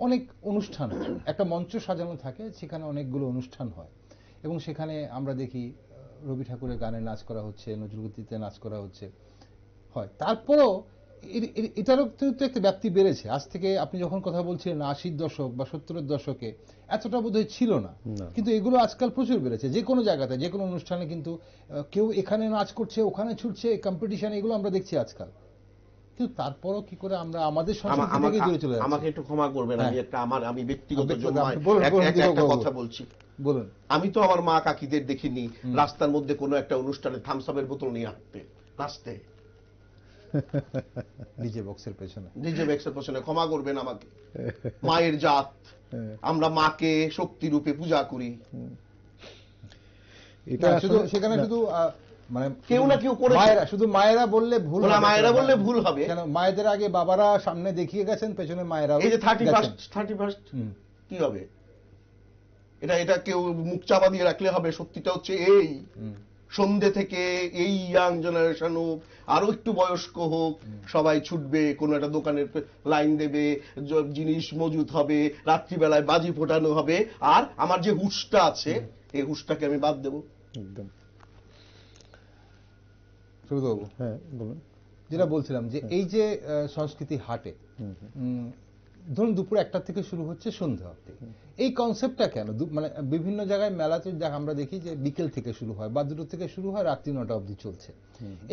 অনেক অনুষ্ঠান, একটা মঞ্চ সাজানো থাকে, সেখানে অনেকগুলো অনুষ্ঠান হয়, এবং সেখানে আমরা দেখি রবি ঠাকুরের গানে নাচ করা হচ্ছে, নজরুলগীতিতে নাচ করা হচ্ছে, হয়। তারপরও এটারও তো একটা ব্যাপ্তি বেড়েছে। আজ থেকে আপনি যখন কথা বলছিলেন 80-র দশক বা 70-এর দশকে এতটা বোধহয় ছিল না, কিন্তু এগুলো আজকাল প্রচুর বেড়েছে। যে কোনো জায়গাতে, যে কোনো অনুষ্ঠানে কিন্তু কেউ এখানে নাচ করছে, ওখানে ছুটছে, কম্পিটিশন, এগুলো আমরা দেখছি আজকাল। কিন্তু তারপরও কি করে আমরা আমাদের সংস্কৃতি থেকে দূরে চলে যাচ্ছি? আমাকে একটু ক্ষমা করবেন, আমি ব্যক্তিগত একটা কথা বলছি। বলুন। আমি তো আমার মা কাকিদের দেখিনি রাস্তার মধ্যে কোনো একটা অনুষ্ঠানে থামস আপের বোতল নিয়ে হাঁটতে নাচতে, ডিজে বক্সের পেছনে। ক্ষমা করবেন আমাকে, মায়ের জাত, আমরা মাকে শক্তি রূপে পূজা করি। সেখানে শুধু মানে কেউ না কেউ করে, শুধু মায়েরা বললে ভুল, মায়েরা বললে ভুল হবে। কেন, মায়েদের আগে বাবারা সামনে দেখিয়ে গেছেন, পেছনে মায়েরা। এই যে 31st কি হবে, এটা কেউ মুখ চাপা দিয়ে রাখলে হবে? সত্যিটা হচ্ছে এই, সন্ধ্যে থেকে এই ইয়াং জেনারেশন হোক, আরো একটু বয়স্ক হোক, সবাই ছুটবে, কোনো একটা দোকানের লাইন দেবে, জিনিস মজুত হবে, রাত্রিবেলায় বাজি ফোটানো হবে, আর আমার যে হুঁশটা আছে এই হুঁশটাকে আমি বাদ দেবো। একদম। হ্যাঁ বলুন। যেটা বলছিলাম যে এই যে সংস্কৃতি হাটে ধরুন দুপুর 1টা থেকে শুরু হচ্ছে সন্ধ্যা অবধি, এই কনসেপ্টটা কেন? মানে বিভিন্ন জায়গায় মেলাতে আমরা দেখি যে বিকেল থেকে শুরু হয় বা 2টো থেকে শুরু হয়, রাত্রি 9টা অবধি চলছে।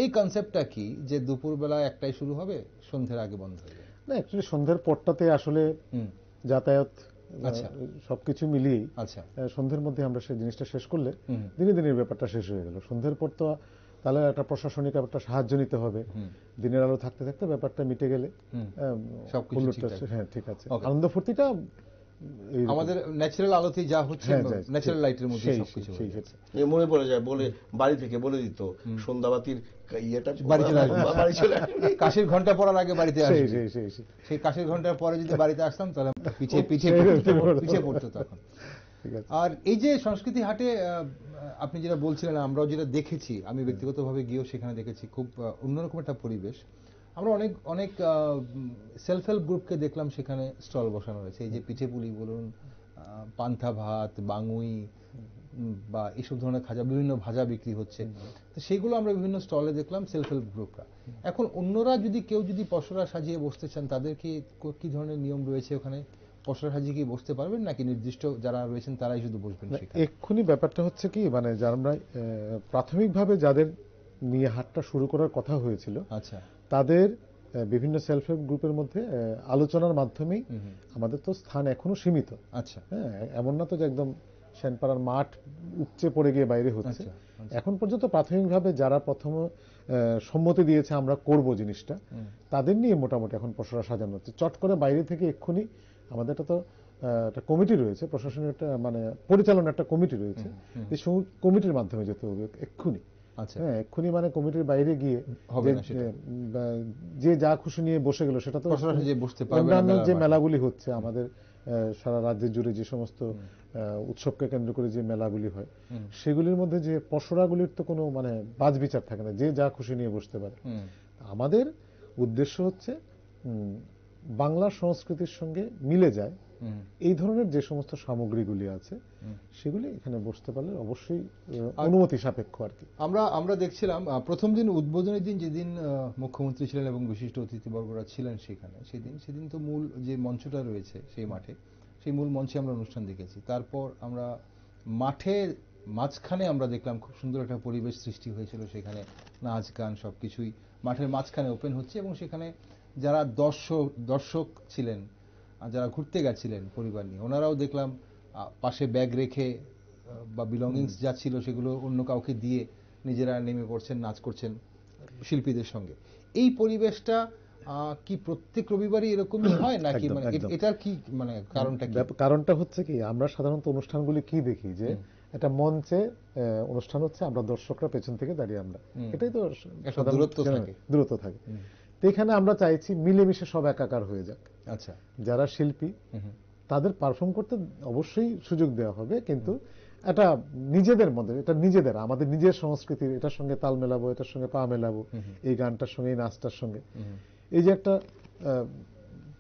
এই কনসেপ্টটা কি যে দুপুরবেলা 1টায় শুরু হবে, সন্ধ্যের আগে বন্ধ হয়ে যাবে? না, অ্যাকচুয়ালি সন্ধ্যের পরটাতে আসলে যাতায়াত আচ্ছা। সবকিছু মিলিয়েই আচ্ছা। সন্ধ্যের মধ্যে আমরা সেই জিনিসটা শেষ করলে দিনে দিনের ব্যাপারটা শেষ হয়ে গেল। সন্ধ্যের পর তো তাহলে একটা প্রশাসনিক একটা সাহায্য নিতে হবে, দিনের আলো থাকতে থাকতে ব্যাপারটা মিটে গেলে সবকিছু ঠিক আছে। হ্যাঁ ঠিক আছে, Okay. আনন্দ ফুর্তিটা আমাদের ন্যাচারাল আলোতেই যা হচ্ছে, হ্যাঁ, ন্যাচারাল লাইটের মধ্যে সবকিছু সেই হয়ে যাচ্ছে। মনে পড়ে যায়, বলে বাড়ি থেকে বলে দিত সন্ধ্যাবাতির ইয়েটা বাড়ি চলে আসবে। বাড়ি চলে আসবে। কাশির ঘন্টা পড়ার আগে বাড়িতে সেই আসবে। সেই সেই সেই সেই কাশির ঘন্টার পরে যদি বাড়িতে আসতাম তাহলে পিছিয়ে পিছিয়ে পড়তো তখন। ঠিক আছে। আর এই যে সংস্কৃতি হাটে আপনি যেটা বলছিলেন, আমরাও যেটা দেখেছি, আমি ব্যক্তিগতভাবে গিয়েও সেখানে দেখেছি, খুব অন্যরকম একটা পরিবেশ। আমরা অনেক অনেক সেলফ হেল্প গ্রুপকে দেখলাম সেখানে স্টল বসানো রয়েছে। এই যে পিঠেপুলি বলুন, পান্তা ভাত, বাঙুই বা এইসব ধরনের খাজা, বিভিন্ন ভাজা বিক্রি হচ্ছে। তো সেগুলো আমরা বিভিন্ন স্টলে দেখলাম, সেলফ হেল্প গ্রুপরা। এখন অন্যরা যদি কেউ যদি পসরা সাজিয়ে বসতে চান, তাদের কি ধরনের নিয়ম রয়েছে ওখানে? পসরা সাজিয়ে কি বসতে পারবেন, নাকি নির্দিষ্ট যারা রয়েছেন তারাই শুধু বসবেন সেখানে? এক্ষুনি ব্যাপারটা হচ্ছে কি, মানে যারা আমরা প্রাথমিকভাবে যাদের নিয়ে হাটটা শুরু করার কথা হয়েছিল, আচ্ছা, তাদের বিভিন্ন সেলফ হেল্প গ্রুপের মধ্যে আলোচনার মাধ্যমেই আমাদের তো স্থান এখনো সীমিত। আচ্ছা, হ্যাঁ, এমন না তো যে একদম সেনপাড়ার মাঠ উপচে পড়ে গিয়ে বাইরে হচ্ছে। আচ্ছা, আচ্ছা। এখন পর্যন্ত প্রাথমিকভাবে যারা প্রথম সম্মতি দিয়েছে আমরা করব জিনিসটা, তাদের নিয়ে মোটামুটি এখন পসরা সাজানো হচ্ছে। চট করে বাইরে থেকে এক্ষুনি আমাদের তো একটা কমিটি রয়েছে, প্রশাসনের একটা মানে পরিচালনার একটা কমিটি রয়েছে, এই কমিটির মাধ্যমে যেতে হবে এক্ষুনি। আচ্ছা, হ্যাঁ, এক্ষুনি মানে কমিটির বাইরে গিয়ে হবে না সেটা। যে যা খুশি নিয়ে বসে গেল, সেটা তো পসরা সাজিয়ে বসতে পারবে না অন্যান্য মেলার যে মাঠে। মেলাগুলি হচ্ছে আমাদের সারা রাজ্যের জুড়ে, যে সমস্ত উৎসবকে কেন্দ্র করে যে মেলাগুলি হয়, সেগুলির মধ্যে যে পসরাগুলির তো কোনো মানে বাজ বিচার থাকে না, যে যা খুশি নিয়ে বসতে পারে। আমাদের উদ্দেশ্য হচ্ছে বাংলা সংস্কৃতির সঙ্গে মিলে যায় এই ধরনের যে সমস্ত সামগ্রীগুলি আছে, সেগুলি এখানে বসতে পারলে অবশ্যই অনুমতি সাপেক্ষ আর কি। আমরা দেখছিলাম প্রথম দিন, উদ্বোধনী দিন, যেদিন মুখ্যমন্ত্রী ছিলেন এবং বিশিষ্ট অতিথিবর্গরা ছিলেন সেখানে, সেদিন তো মূল যে মঞ্চটা রয়েছে সেই মাঠে, সেই মূল মঞ্চে আমরা অনুষ্ঠান দেখেছি। তারপর আমরা মাঠের মাঝখানে আমরা দেখলাম খুব সুন্দর একটা পরিবেশ সৃষ্টি হয়েছিল, সেখানে নাচ গান সবকিছুই মাঠের মাঝখানে ওপেন হচ্ছে, এবং সেখানে যারা দর্শক ছিলেন, যারা ঘুরতে গেছিলেন পরিবার নিয়ে, ওনারাও দেখলাম পাশে ব্যাগ রেখে বা বিলঙ্গিংস যা ছিল সেগুলো অন্য কাউকে দিয়ে নিজেরা নেমে পড়ছেন, নাচ করছেন শিল্পীদের সঙ্গে। এই পরিবেশটা কি প্রত্যেক রবিবারই এরকমই হয়, নাকি একদম, মানে একদম। এটার কি মানে কারণটা কি? কারণটা হচ্ছে কি, আমরা সাধারণত অনুষ্ঠানগুলি কি দেখি যে একটা মঞ্চে অনুষ্ঠান হচ্ছে, আমরা দর্শকরা পেছন থেকে দাঁড়িয়ে আমরা, এটাই তো একটা দূরত্ব থাকে। দূরত্ব থাকে। তো এখানে আমরা চাইছি মিলেমিশে সব একাকার হয়ে যাক। আচ্ছা, যারা শিল্পী তাদের পারফর্ম করতে অবশ্যই সুযোগ দেওয়া হবে, কিন্তু এটা নিজেদের মধ্যে, এটা নিজেদের, আমাদের নিজের সংস্কৃতির, এটার সঙ্গে তাল মেলাবো, এটার সঙ্গে পা মেলাবো, এই গানটার সঙ্গে এই নাচটার সঙ্গে, এই যে একটা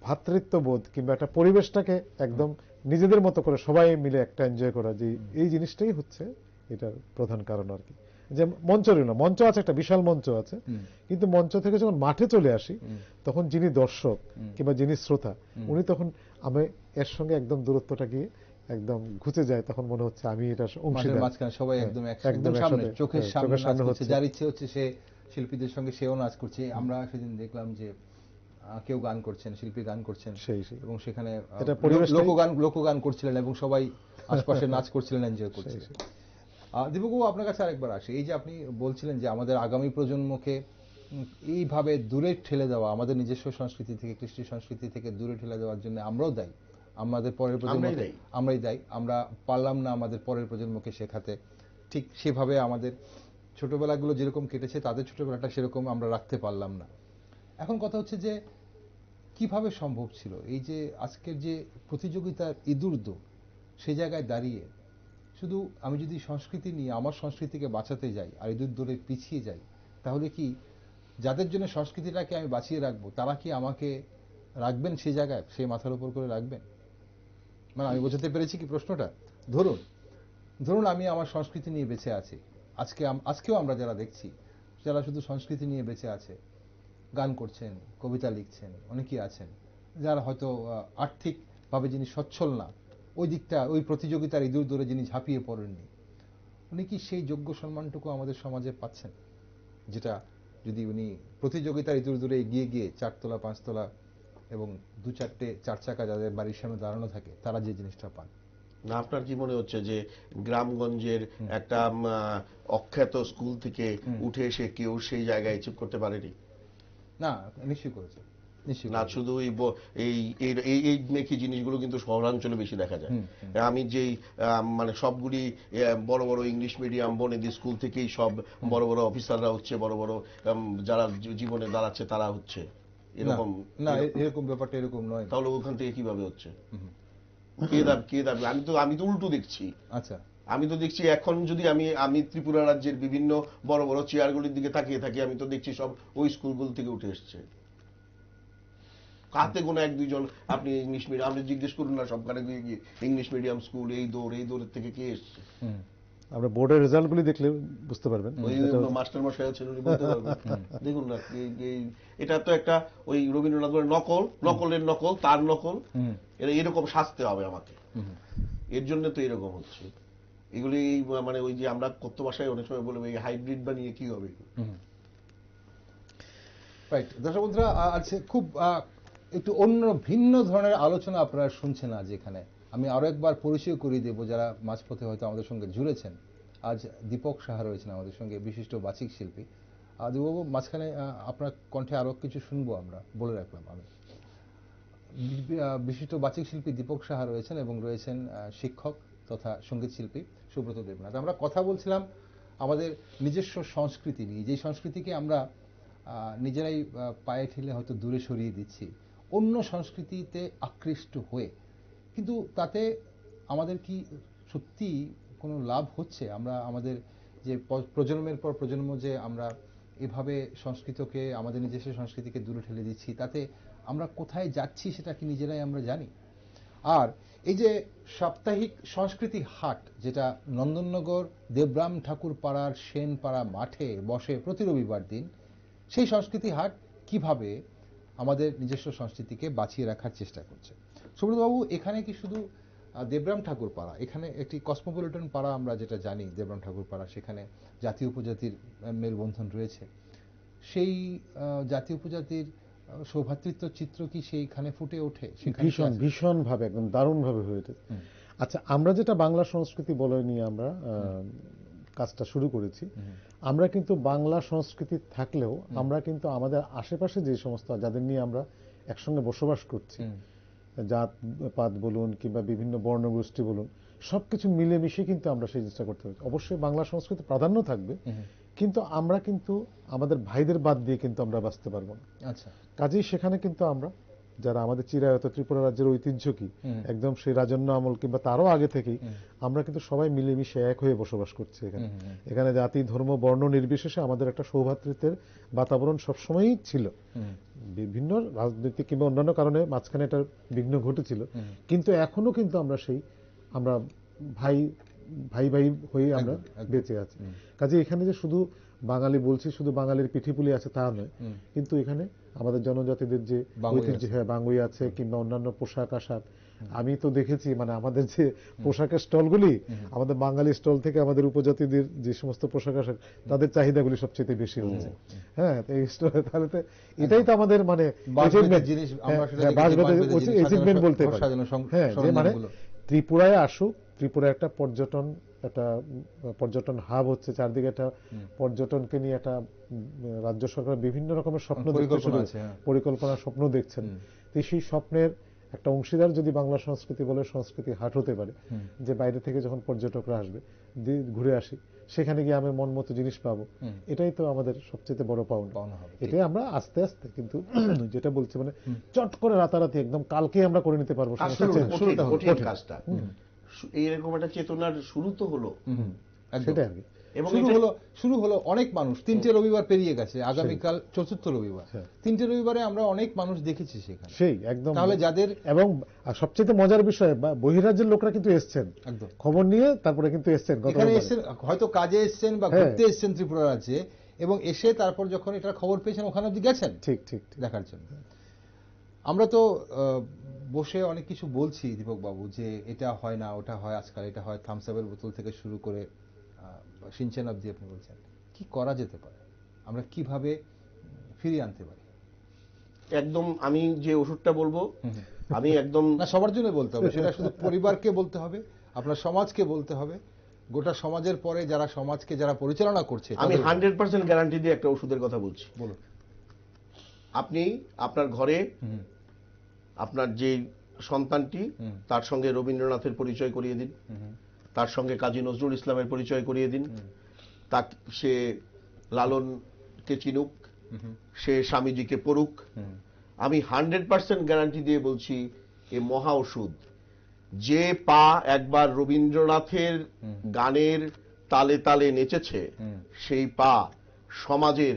ভ্রাতৃত্ববোধ কিংবা একটা পরিবেশটাকে একদম নিজেদের মতো করে সবাই মিলে একটা এনজয় করা, যে এই জিনিসটাই হচ্ছে এটার প্রধান কারণ আর কি। যে মঞ্চেরই না, মঞ্চ আছে, একটা বিশাল মঞ্চ আছে, কিন্তু মঞ্চ থেকে যখন মাঠে চলে আসি, তখন যিনি দর্শক কিংবা যিনি শ্রোতা, উনি তখন আমি এর সঙ্গে একদম দূরত্বটা গিয়ে একদম ঘুচে যায়, তখন মনে হচ্ছে আমি এটা অংশীদার। মাঝখানে সবাই একদম একদম সামনে, চোখের সামনে নাচ করছে, যার ইচ্ছে হচ্ছে সে শিল্পীদের সঙ্গে সেও নাচ করছে। আমরা সেদিন দেখলাম যে কেউ গান করছেন, শিল্পী গান করছেন, এবং সেখানে লোকগান করছিলেন এবং সবাই আশপাশে নাচ করছিলেন, এনজয় করছিলেন। দীপকবাবু, আপনার কাছে আরেকবার আসি। এই যে আপনি বলছিলেন যে আমাদের আগামী প্রজন্মকে এইভাবে দূরে ঠেলে দেওয়া, আমাদের নিজস্ব সংস্কৃতি থেকে, কৃষ্টি সংস্কৃতি থেকে দূরে ঠেলে দেওয়ার জন্য আমরাও দায়ী, আমাদের পরের প্রজন্ম আমরাই দায়ী। আমরা পারলাম না আমাদের পরের প্রজন্মকে শেখাতে, ঠিক সেভাবে আমাদের ছোটবেলাগুলো যেরকম কেটেছে, তাদের ছোটবেলাটা সেরকম আমরা রাখতে পারলাম না। এখন কথা হচ্ছে যে কিভাবে সম্ভব ছিল এই যে আজকের যে প্রতিযোগিতার ইদুর্দ, সেই জায়গায় দাঁড়িয়ে শুধু আমি যদি সংস্কৃতি নিয়ে আমার সংস্কৃতিকে বাঁচাতে যাই আর ইদুর দৌড়ে পিছিয়ে যাই, তাহলে কি যাদের জন্য সংস্কৃতিটাকে আমি বাঁচিয়ে রাখবো, তারা কি আমাকে রাখবেন সেই জায়গায়, সেই মাথার উপর করে রাখবেন? মানে আমি বোঝাতে পেরেছি কি প্রশ্নটা? ধরুন আমি আমার সংস্কৃতি নিয়ে বেঁচে আছি, আজকেও আমরা যারা দেখছি, যারা শুধু সংস্কৃতি নিয়ে বেঁচে আছে, গান করছেন, কবিতা লিখছেন, অনেকেই আছেন, যারা হয়তো আর্থিকভাবে যিনি সচ্ছল না, ওই দিকটা ওই প্রতিযোগিতার ইঁদুর দৌড়ে যিনি ঝাঁপিয়ে পড়েননি, উনি কি সেই যোগ্য সম্মানটুকু আমাদের সমাজে পাচ্ছেন, যেটা যদি উনি প্রতিযোগিতার ইঁদুর দৌড়ে এগিয়ে গিয়ে 4 তলা 5 তলা এবং 2-4টে 4 চাকা যাদের বাড়ির সামনে দাঁড়ানো থাকে তারা যে জিনিসটা পান? না, আপনার কি মনে হচ্ছে যে গ্রামগঞ্জের একটা অখ্যাত স্কুল থেকে উঠে এসে কেউ সেই জায়গায় অ্যাচিভ করতে পারেনি? না, নিশ্চয়ই করেছে, নিশ্চয়ই না, করেছে। শুধু এই এই মেকি জিনিসগুলো কিন্তু শহরাঞ্চলে বেশি দেখা যায়। আমি যেই মানে সবগুলি বড় বড় ইংলিশ মিডিয়াম বনেদি স্কুল থেকেই সব বড় বড় অফিসাররা হচ্ছে, বড় বড় যারা জীবনে দাঁড়াচ্ছে তারা হচ্ছে এরকম না, এরকম ব্যাপারটা এরকম নয়। তাহলে ওখান থেকে কিভাবে হচ্ছে? কে দাবি? আমি তো উল্টো দেখছি। আচ্ছা, আমি তো দেখছি এখন যদি আমি ত্রিপুরা রাজ্যের বিভিন্ন বড় বড় চেয়ারগুলির দিকে তাকিয়ে থাকি, আমি তো দেখছি সব ওই স্কুলগুলো থেকে উঠে এসছে। হাতে কোনো 1-2 জন আপনি ইংলিশ মিডিয়াম, আপনি জিজ্ঞেস করুন না সবখানে গিয়ে ইংলিশ মিডিয়াম স্কুল এই দৌড়ের থেকে কে এসছে। আমরা বোর্ডের রেজাল্টগুলি দেখলে বুঝতে পারবেন। ওই মাস্টার মশাই আছেন, উনি বলতে পারবেন। দেখুন না, এটা তো একটা ওই রবীন্দ্রনাথ বলেন নকলের নকল, তার নকল, এরকম সাজতে হবে আমাকে, এর জন্য তো এরকম হচ্ছে এগুলি। মানে ওই যে আমরা কথ্য ভাষায় অনেক সময় বলবো এই হাইব্রিড বানিয়ে কি হবে। রাইট। দর্শক বন্ধুরা, আজ খুব একটু অন্য ভিন্ন ধরনের আলোচনা আপনারা শুনছেন আজ এখানে। আমি আরো একবার পরিচয় করিয়ে দেবো যারা মাঝপথে হয়তো আমাদের সঙ্গে জুড়েছেন। আজ দীপক সাহা রয়েছেন আমাদের সঙ্গে, বিশিষ্ট বাচিক শিল্পী। দীপকবাবু, মাঝখানে আপনার কণ্ঠে আরো কিছু শুনবো আমরা, বলে রাখলাম আমি। বিশিষ্ট বাচিক শিল্পী দীপক সাহা রয়েছেন এবং রয়েছেন শিক্ষক তথা সঙ্গীত শিল্পী সুব্রত দেবনাথ। আমরা কথা বলছিলাম আমাদের নিজস্ব সংস্কৃতি নিয়ে, যে সংস্কৃতিকে আমরা নিজেরাই পায়ে ঠেলে হয়তো দূরে সরিয়ে দিচ্ছি অন্য সংস্কৃতিতে আকৃষ্ট হয়ে। কিন্তু তাতে আমাদের কি সত্যি কোনো লাভ হচ্ছে? আমরা আমাদের যে প্রজন্মের পর প্রজন্ম যে আমরা এভাবে সংস্কৃতকে, আমাদের নিজস্ব সংস্কৃতিকে দূরে ঠেলে দিচ্ছি, তাতে আমরা কোথায় যাচ্ছি সেটা কি নিজেরাই আমরা জানি? আর এই যে সাপ্তাহিক সংস্কৃতি হাট, যেটা নন্দননগর দেবরাম ঠাকুর পাড়ার সেনপাড়া মাঠে বসে প্রতি রবিবার দিন, সেই সংস্কৃতি হাট কিভাবে আমাদের নিজস্ব সংস্কৃতিকে বাঁচিয়ে রাখার চেষ্টা করছে? সুব্রতবাবু, এখানে কি শুধু দেবরাম ঠাকুর পাড়া, এখানে একটি কসমোপলিটন পাড়া আমরা যেটা জানি দেবরাম ঠাকুর পাড়া, সেখানে জাতি উপজাতির মেলবন্ধন রয়েছে। সেই জাতি উপজাতির সৌভ্রাতৃত্ব চিত্র কি সেইখানে ফুটে ওঠে? ভীষণ ভাবে, একদম দারুণ ভাবে হয়ে ওঠে। আচ্ছা, আমরা যেটা বাংলা সংস্কৃতি বলে নিয়ে আমরা কাজটা শুরু করেছি, আমরা কিন্তু বাংলা সংস্কৃতি থাকলেও আমরা কিন্তু আমাদের আশেপাশে যে সমস্ত যাদের নিয়ে আমরা একসঙ্গে বসবাস করছি, জাত পাত বলুন কিংবা বিভিন্ন বর্ণগোষ্ঠী বলুন, সবকিছু মিলেমিশে কিন্তু আমরা সেই জিনিসটা করতে পারি। অবশ্যই বাংলা সংস্কৃতি প্রাধান্য থাকবে, কিন্তু আমরা কিন্তু আমাদের ভাইদের বাদ দিয়ে কিন্তু আমরা বাঁচতে পারবো না। আচ্ছা, কাজেই সেখানে কিন্তু আমরা যারা আমাদের চিরায়ত ত্রিপুরা রাজ্যের ঐতিহ্য কি একদম সেই রাজন্য আমল কিংবা তারও আগে থেকেই আমরা কিন্তু সবাই মিলেমিশে এক হয়ে বসবাস করছি এখানে। এখানে জাতি ধর্ম বর্ণ নির্বিশেষে আমাদের একটা সৌভ্রাতৃত্বের বাতাবরণ সবসময়ই ছিল। বিভিন্ন রাজনৈতিক কিংবা অন্যান্য কারণে মাঝখানে একটা বিঘ্ন ঘটেছিল, কিন্তু এখনো কিন্তু আমরা ভাই ভাই ভাই হয়ে আমরা বেঁচে আছি। কাজে এখানে যে শুধু বাঙালি বলছি, শুধু বাঙালির পিঠিপুলি আছে তা নয়, কিন্তু এখানে আমাদের জনজাতিদের যে ঐতিহ্য, হ্যাঁ, বাঙ্গুই আছে কিংবা অন্যান্য পোশাক আশাক। আমি তো দেখেছি মানে আমাদের যে পোশাকের স্টলগুলি, আমাদের বাঙালি স্টল থেকে আমাদের উপজাতিদের যে সমস্ত পোশাক আশাক, তাদের চাহিদাগুলি সবচেয়ে বেশি হচ্ছে। হ্যাঁ, এই স্টলে তাহলে তো এটাই তো আমাদের মানে অ্যাচিভমেন্ট বলতে পারি। হ্যাঁ, যে মানে ত্রিপুরায় আসুক, ত্রিপুরা একটা পর্যটন হাব হচ্ছে, চারদিকে একটা পর্যটনকে নিয়ে একটা রাজ্য সরকার বিভিন্ন রকমের স্বপ্ন পরিকল্পনা স্বপ্ন দেখছেন। তো সেই স্বপ্নের একটা অংশীদার যদি বাংলা সংস্কৃতি বলে সংস্কৃতি হাট হতে পারে, যে বাইরে থেকে যখন পর্যটকরা আসবে ঘুরে আসি, সেখানে গিয়ে আমি মন মতো জিনিস পাবো, এটাই তো আমাদের সবচেয়ে বড় পাওনা হবে। এটাই আমরা আস্তে আস্তে, কিন্তু যেটা বলছি মানে চট করে রাতারাতি একদম কালকে আমরা করে নিতে পারবো কাজটা, এইরকম একটা চেতনার শুরু তো হলো। সেটাই আর কি। এবং শুরু হলো অনেক মানুষ, 3টে রবিবার পেরিয়ে গেছে, আগামীকাল 4র্থ রবিবার। 3টে রবিবারে আমরা অনেক মানুষ দেখেছি সেখানে, সেই একদম। তাহলে যাদের, এবং সবচেয়ে মজার বিষয়, বহিরাজ্যের লোকরা কিন্তু এসছেন একদম খবর নিয়ে, তারপরে কিন্তু এসছেন, এখানে এসছেন, হয়তো কাজে এসছেন বা ঘুরতে এসছেন ত্রিপুরা রাজ্যে, এবং এসে তারপর যখন এটা খবর পেয়েছেন ওখানে অবধি গেছেন ঠিক ঠিক দেখার জন্য। আমরা তো বসে অনেক কিছু বলছি দীপক বাবু, যে এটা হয় না, ওটা হয়, আজকাল এটা হয়, থামস আপের বোতল থেকে শুরু করে সিনচেন অবধি আপনি বলছেন। কি করা যেতে পারে, আমরা কিভাবে ফিরিয়ে আনতে পারি? একদম আমি যে ওষুধটা বলবো, আমি একদম না, সবার জন্য বলতে হবে, সেটা শুধু পরিবারকে বলতে হবে, আপনার সমাজকে বলতে হবে, গোটা সমাজের পরে যারা সমাজকে যারা পরিচালনা করছে। আমি 100% গ্যারান্টি দিয়ে একটা ওষুধের কথা বলছি। বলুন। আপনি আপনার ঘরে আপনার যে সন্তানটি, তার সঙ্গে রবীন্দ্রনাথের পরিচয় করিয়ে দিন, তার সঙ্গে কাজী নজরুল ইসলামের পরিচয় করিয়ে দিন, সে লালনকে চিনুক, সে স্বামীজিকে পড়ুক। আমি 100% গ্যারান্টি দিয়ে বলছি, এ মহা ওষুধ। যে পা একবার রবীন্দ্রনাথের গানের তালে তালে নেচেছে, সেই পা সমাজের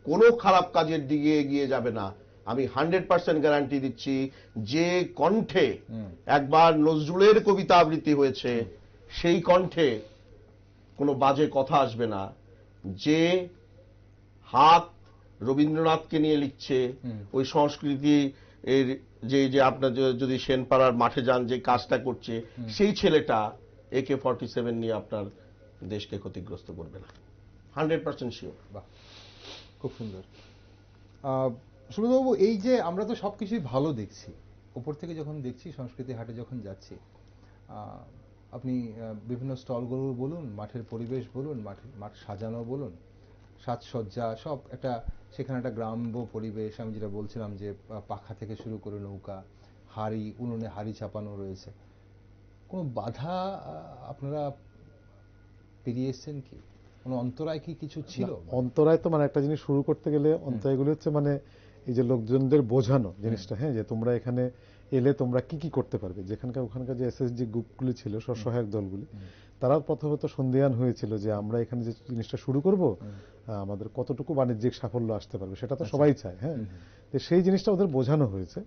কোনো খারাপ কাজের দিকে এগিয়ে যাবে না। আমি 100% গ্যারান্টি দিচ্ছি। যে কণ্ঠে একবার নজরুলের কবিতা আবৃত্তি হয়েছে, সেই কণ্ঠে কোনো বাজে কথা আসবে না। যে হাত রবীন্দ্রনাথকে নিয়ে লিখছে, ওই সংস্কৃতি এর যে আপনার যদি সেনপাড়ার মাঠে যান, যে কাজটা করছে, সেই ছেলেটা AK-47 নিয়ে আপনার দেশকে ক্ষতিগ্রস্ত করবে না। 100% শিওর। বাহ, খুব সুন্দর। সুব্রতবাবু, এই যে আমরা তো সবকিছুই ভালো দেখছি, উপর থেকে যখন দেখছি, সংস্কৃতি হাটে যখন যাচ্ছি, আপনি বিভিন্ন স্টলগুলো বলুন, মাঠের পরিবেশ বলুন, মাঠ সাজানো বলুন, সাজসজ্জা, সব একটা সেখানে একটা গ্রাম্য পরিবেশ। আমি যেটা বলছিলাম যে পাখা থেকে শুরু করে নৌকা, হাড়ি, উনুনে হাড়ি চাপানো রয়েছে। কোনো বাধা আপনারা পেরিয়ে এসছেন কি? কোনো অন্তরায় কি কিছু ছিল? অন্তরায় তো মানে একটা জিনিস শুরু করতে গেলে অন্তরায়গুলো হচ্ছে মানে এই যে লোকজনদের বোঝানো জিনিসটা, হ্যাঁ, যে তোমরা এখানে এলে তোমরা কি কি করতে পারবে। যেখানকার ওখানকার যে এসএসজি গ্রুপগুলি ছিল, স্বসহায়ক দলগুলি, তারা প্রথমত সন্দেহান হয়েছিল যে আমরা এখানে যে জিনিসটা শুরু করব, আমাদের কতটুকু বাণিজ্যিক সাফল্য আসতে পারবে, সেটা তো সবাই চায়। হ্যাঁ, তো সেই জিনিসটা ওদের বোঝানো হয়েছে,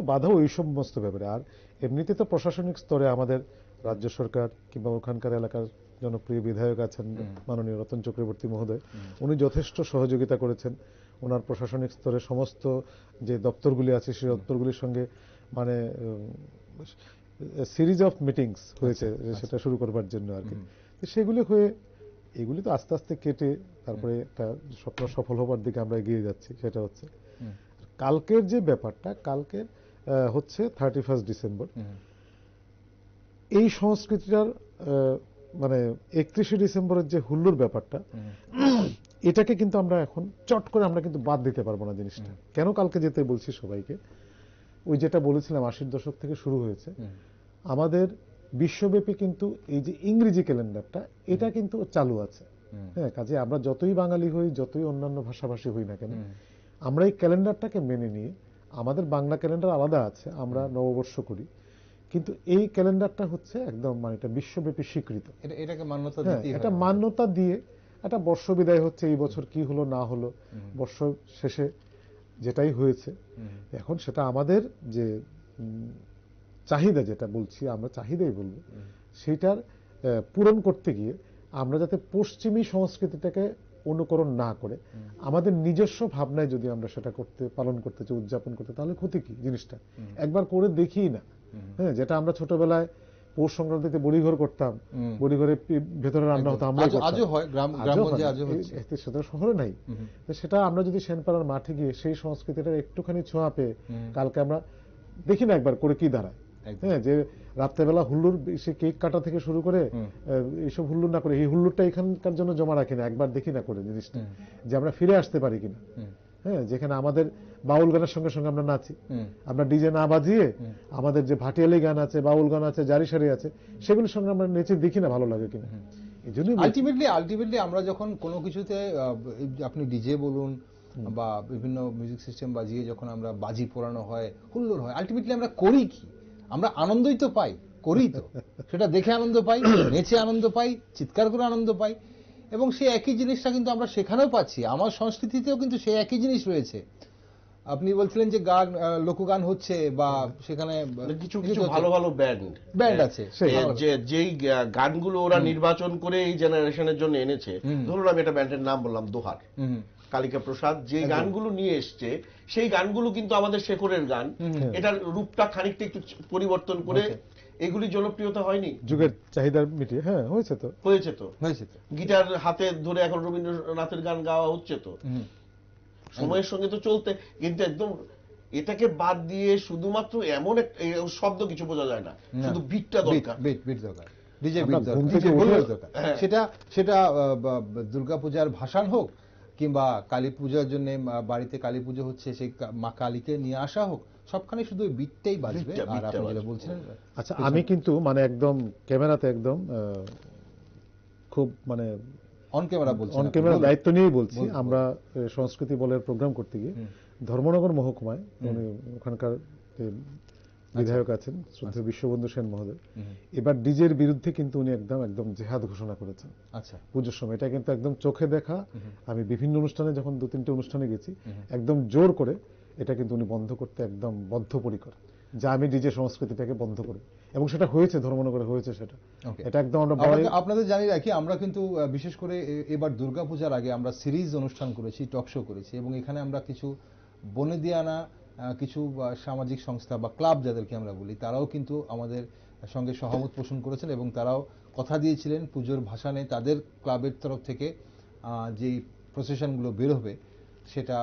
বাধা ওই সমস্ত ব্যাপারে। আর এমনিতে তো প্রশাসনিক স্তরে আমাদের রাজ্য সরকার কিংবা ওখানকার এলাকার জনপ্রিয় বিধায়ক আছেন মাননীয় রতন চক্রবর্তী মহোদয়, উনি যথেষ্ট সহযোগিতা করেছেন। ওনার প্রশাসনিক স্তরে সমস্ত যে দপ্তরগুলি আছে, সেই দপ্তরগুলির সঙ্গে মানে সিরিজ অফ মিটিংস হয়েছে সেটা শুরু করবার জন্য আর কি। সেগুলি হয়ে এগুলি তো আস্তে আস্তে কেটে তারপরে একটা স্বপ্ন সফল হবার দিকে আমরা এগিয়ে যাচ্ছি। সেটা হচ্ছে কালকের যে ব্যাপারটা, কালকের হচ্ছে 31 ডিসেম্বর। এই সংস্কৃতিটার মানে 31 ডিসেম্বরের যে হুল্লোড় ব্যাপারটা, এটাকে কিন্তু আমরা এখন চট করে আমরা কিন্তু বাদ দিতে পারবো না জিনিসটা। কেন কালকে যেতে বলছি সবাইকে, ওই যেটা বলেছিলাম 80-র দশক থেকে শুরু হয়েছে আমাদের বিশ্বব্যাপী, কিন্তু এই যে ইংরেজি ক্যালেন্ডারটা, এটা কিন্তু চালু আছে। হ্যাঁ, কাজে আমরা যতই বাঙালি হই, যতই অন্যান্য ভাষাভাষী হই না কেন, আমরা এই ক্যালেন্ডারটাকে মেনে নিয়ে, আমাদের বাংলা ক্যালেন্ডার আলাদা আছে, আমরা নববর্ষ করি, কিন্তু এই ক্যালেন্ডারটা হচ্ছে একদম মানে এটা বিশ্বব্যাপী স্বীকৃত। এটাকে মান্যতা দিতে, এটা মান্যতা দিয়ে একটা বর্ষ বিদায় হচ্ছে। এই বছর কি হলো না হলো, বর্ষ শেষে যেটাই হয়েছে, এখন সেটা আমাদের যে চাহিদা, যেটা বলছি আমরা চাহিদাই বলবো, সেটার পূরণ করতে গিয়ে আমরা যাতে পশ্চিমী সংস্কৃতিটাকে অনুকরণ না করে আমাদের নিজস্ব ভাবনায় যদি আমরা সেটা পালন করতে চাই, উদযাপন করতে, তাহলে ক্ষতি কি জিনিসটা একবার করে দেখি না। হ্যাঁ, যেটা আমরা ছোটবেলায় পৌষ সংক্রান্তিতে বড়িঘর করতাম, বড়িঘরে ভেতরে রান্না হতো, আমরা আজও হয়, গ্রামগঞ্জে আজও হচ্ছে, সেটা শহরে নাই। সেটা আমরা যদি সেনপাড়ার মাঠে গিয়ে সেই সংস্কৃতিটার একটুখানি ছোঁয়া পেয়ে কালকে আমরা দেখি না একবার করে কি দাঁড়ায়। হ্যাঁ, যে রাত্রেবেলা হুল্লুর, সে কেক কাটা থেকে শুরু করে এইসব হুল্লুর না করে, এই হুল্লুরটা এখানকার জন্য জমা রাখি না, একবার দেখি না করে জিনিসটা, যে আমরা ফিরে আসতে পারি কিনা। হ্যাঁ, যেখানে আমাদের বাউল গানের সঙ্গে সঙ্গে আমরা নাচি, আমরা ডিজে না বাজিয়ে আমাদের যে ভাটিয়ালি গান আছে, বাউল গান আছে, জারি সারি আছে, সেগুলোর সঙ্গে আমরা নেচে দেখি না ভালো লাগে কিনা। এই জন্য আলটিমেটলি আমরা যখন কোনো কিছুতে, আপনি ডিজে বলুন বা বিভিন্ন মিউজিক সিস্টেম বাজিয়ে যখন আমরা বাজি পোড়ানো হয়, হুল্লোড় হয়, আলটিমেটলি আমরা করি কি? আমরা আনন্দই তো পাই, করি তো, সেটা দেখে আনন্দ পাই, নেচে আনন্দ পাই, চিৎকার করে আনন্দ পাই, এবং সেই একই জিনিসটা কিন্তু আমরা সেখানেও পাচ্ছি। আমার সংস্কৃতিতেও কিন্তু সেই একই জিনিস রয়েছে। আপনি বলছিলেন যে গান লোকগান হচ্ছে বা সেখানে কিছু কিছু ভালো ভালো ব্যান্ড আছে, যেই গানগুলো ওরা নির্বাচন করে এই জেনারেশনের জন্য এনেছে। ধরুন আমি একটা ব্যান্ডের নাম বললাম দোহার, কালিকা প্রসাদ যে গানগুলো নিয়ে এসছে সেই গানগুলো কিন্তু আমাদের শেখরের গান। এটার রূপটা খানিকটা একটু পরিবর্তন করে এগুলি জনপ্রিয়তা হয়নি, যুগের চাহিদা মিটিয়ে। হ্যাঁ, হয়েছে তো। গিটার হাতে ধরে এখন রবীন্দ্রনাথের গান গাওয়া হচ্ছে তো, সময়ের সঙ্গে তো চলতে। কিন্তু একদম এটাকে বাদ দিয়ে শুধুমাত্র এমন শব্দ কিছু বোঝা যায় না, শুধু বিটটা দরকার, বিট দরকার, ডিজে বিট দরকার। সেটা দুর্গাপূজার ভাসান হোক কিংবা কালী পূজার জন্য বাড়িতে কালী পুজো হচ্ছে সেই মা কালীকে নিয়ে আসা হোক, সবখানে শুধু বিটটাই বাজবে। আর আপনি যেটা বলছিলেন, আচ্ছা আমি কিন্তু মানে একদম ক্যামেরাতে একদম খুব মানে অন ক্যামেরা দায়িত্ব নিয়েই বলছি। আমরা সংস্কৃতি বলের প্রোগ্রাম করতে গিয়ে ধর্মনগর মহকুমায় উনি ওখানকার বিধায়ক আছেন শ্রদ্ধেয় বিশ্ববন্ধু সেন মহোদয়, এবার ডিজের বিরুদ্ধে কিন্তু উনি একদম জেহাদ ঘোষণা করেছেন। আচ্ছা, পুজোর সময় এটা কিন্তু একদম চোখে দেখা। আমি বিভিন্ন অনুষ্ঠানে যখন 2-3টে অনুষ্ঠানে গেছি, একদম জোর করে এটা কিন্তু উনি বন্ধ করতে একদম বদ্ধপরিকর, যে আমি ডিজে সংস্কৃতিটাকে বন্ধ করব, এবং সেটা হয়েছে, ধর্মনগরে হয়েছে সেটা। এটা একদম আপনাদের জানি রাখি, আমরা কিন্তু বিশেষ করে এবার দুর্গাপূজার আগে আমরা সিরিজ অনুষ্ঠান করেছি, টক শো করেছি, এবং এখানে আমরা কিছু বনেদিয়ানা কিছু সামাজিক সংস্থা বা ক্লাব যাদেরকে আমরা বলি, তারাও কিন্তু আমাদের সঙ্গে সহমত পোষণ করেছেন এবং তারাও কথা দিয়েছিলেন পুজোর ভাসানে তাদের ক্লাবের তরফ থেকে যে প্রসেশনগুলো বের হবে সেটা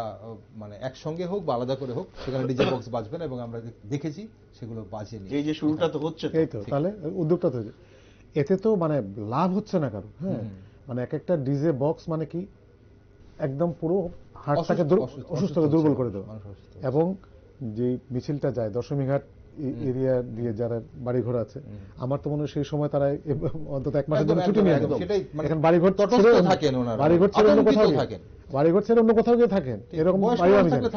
মানে একসঙ্গে হোক বা আলাদা করে হোক, সেখানে ডিজে বক্স বাজবে না, এবং আমরা দেখেছি সেগুলো বাজেনি। এই যে শুরুটা তো হচ্ছে, এই তো তাহলে উদ্যোগটা তো এতে তো মানে লাভ হচ্ছে না কারো। হ্যাঁ, মানে এক একটা ডিজে বক্স মানে কি একদম পুরো হার্টটাকে অসুস্থকে দুর্বল করে দেওয়া। এবং যে মিছিলটা যায় দশমীঘাট এরিয়া দিয়ে যারা বাড়িঘর আছে, আমার তো মনে হয় সেই সময় তারা অন্তত 1 মাসের জন্য ছুটি নিয়ে এখন বাড়িঘর ছেড়ে অন্য কোথাও গিয়ে থাকেন, এরকম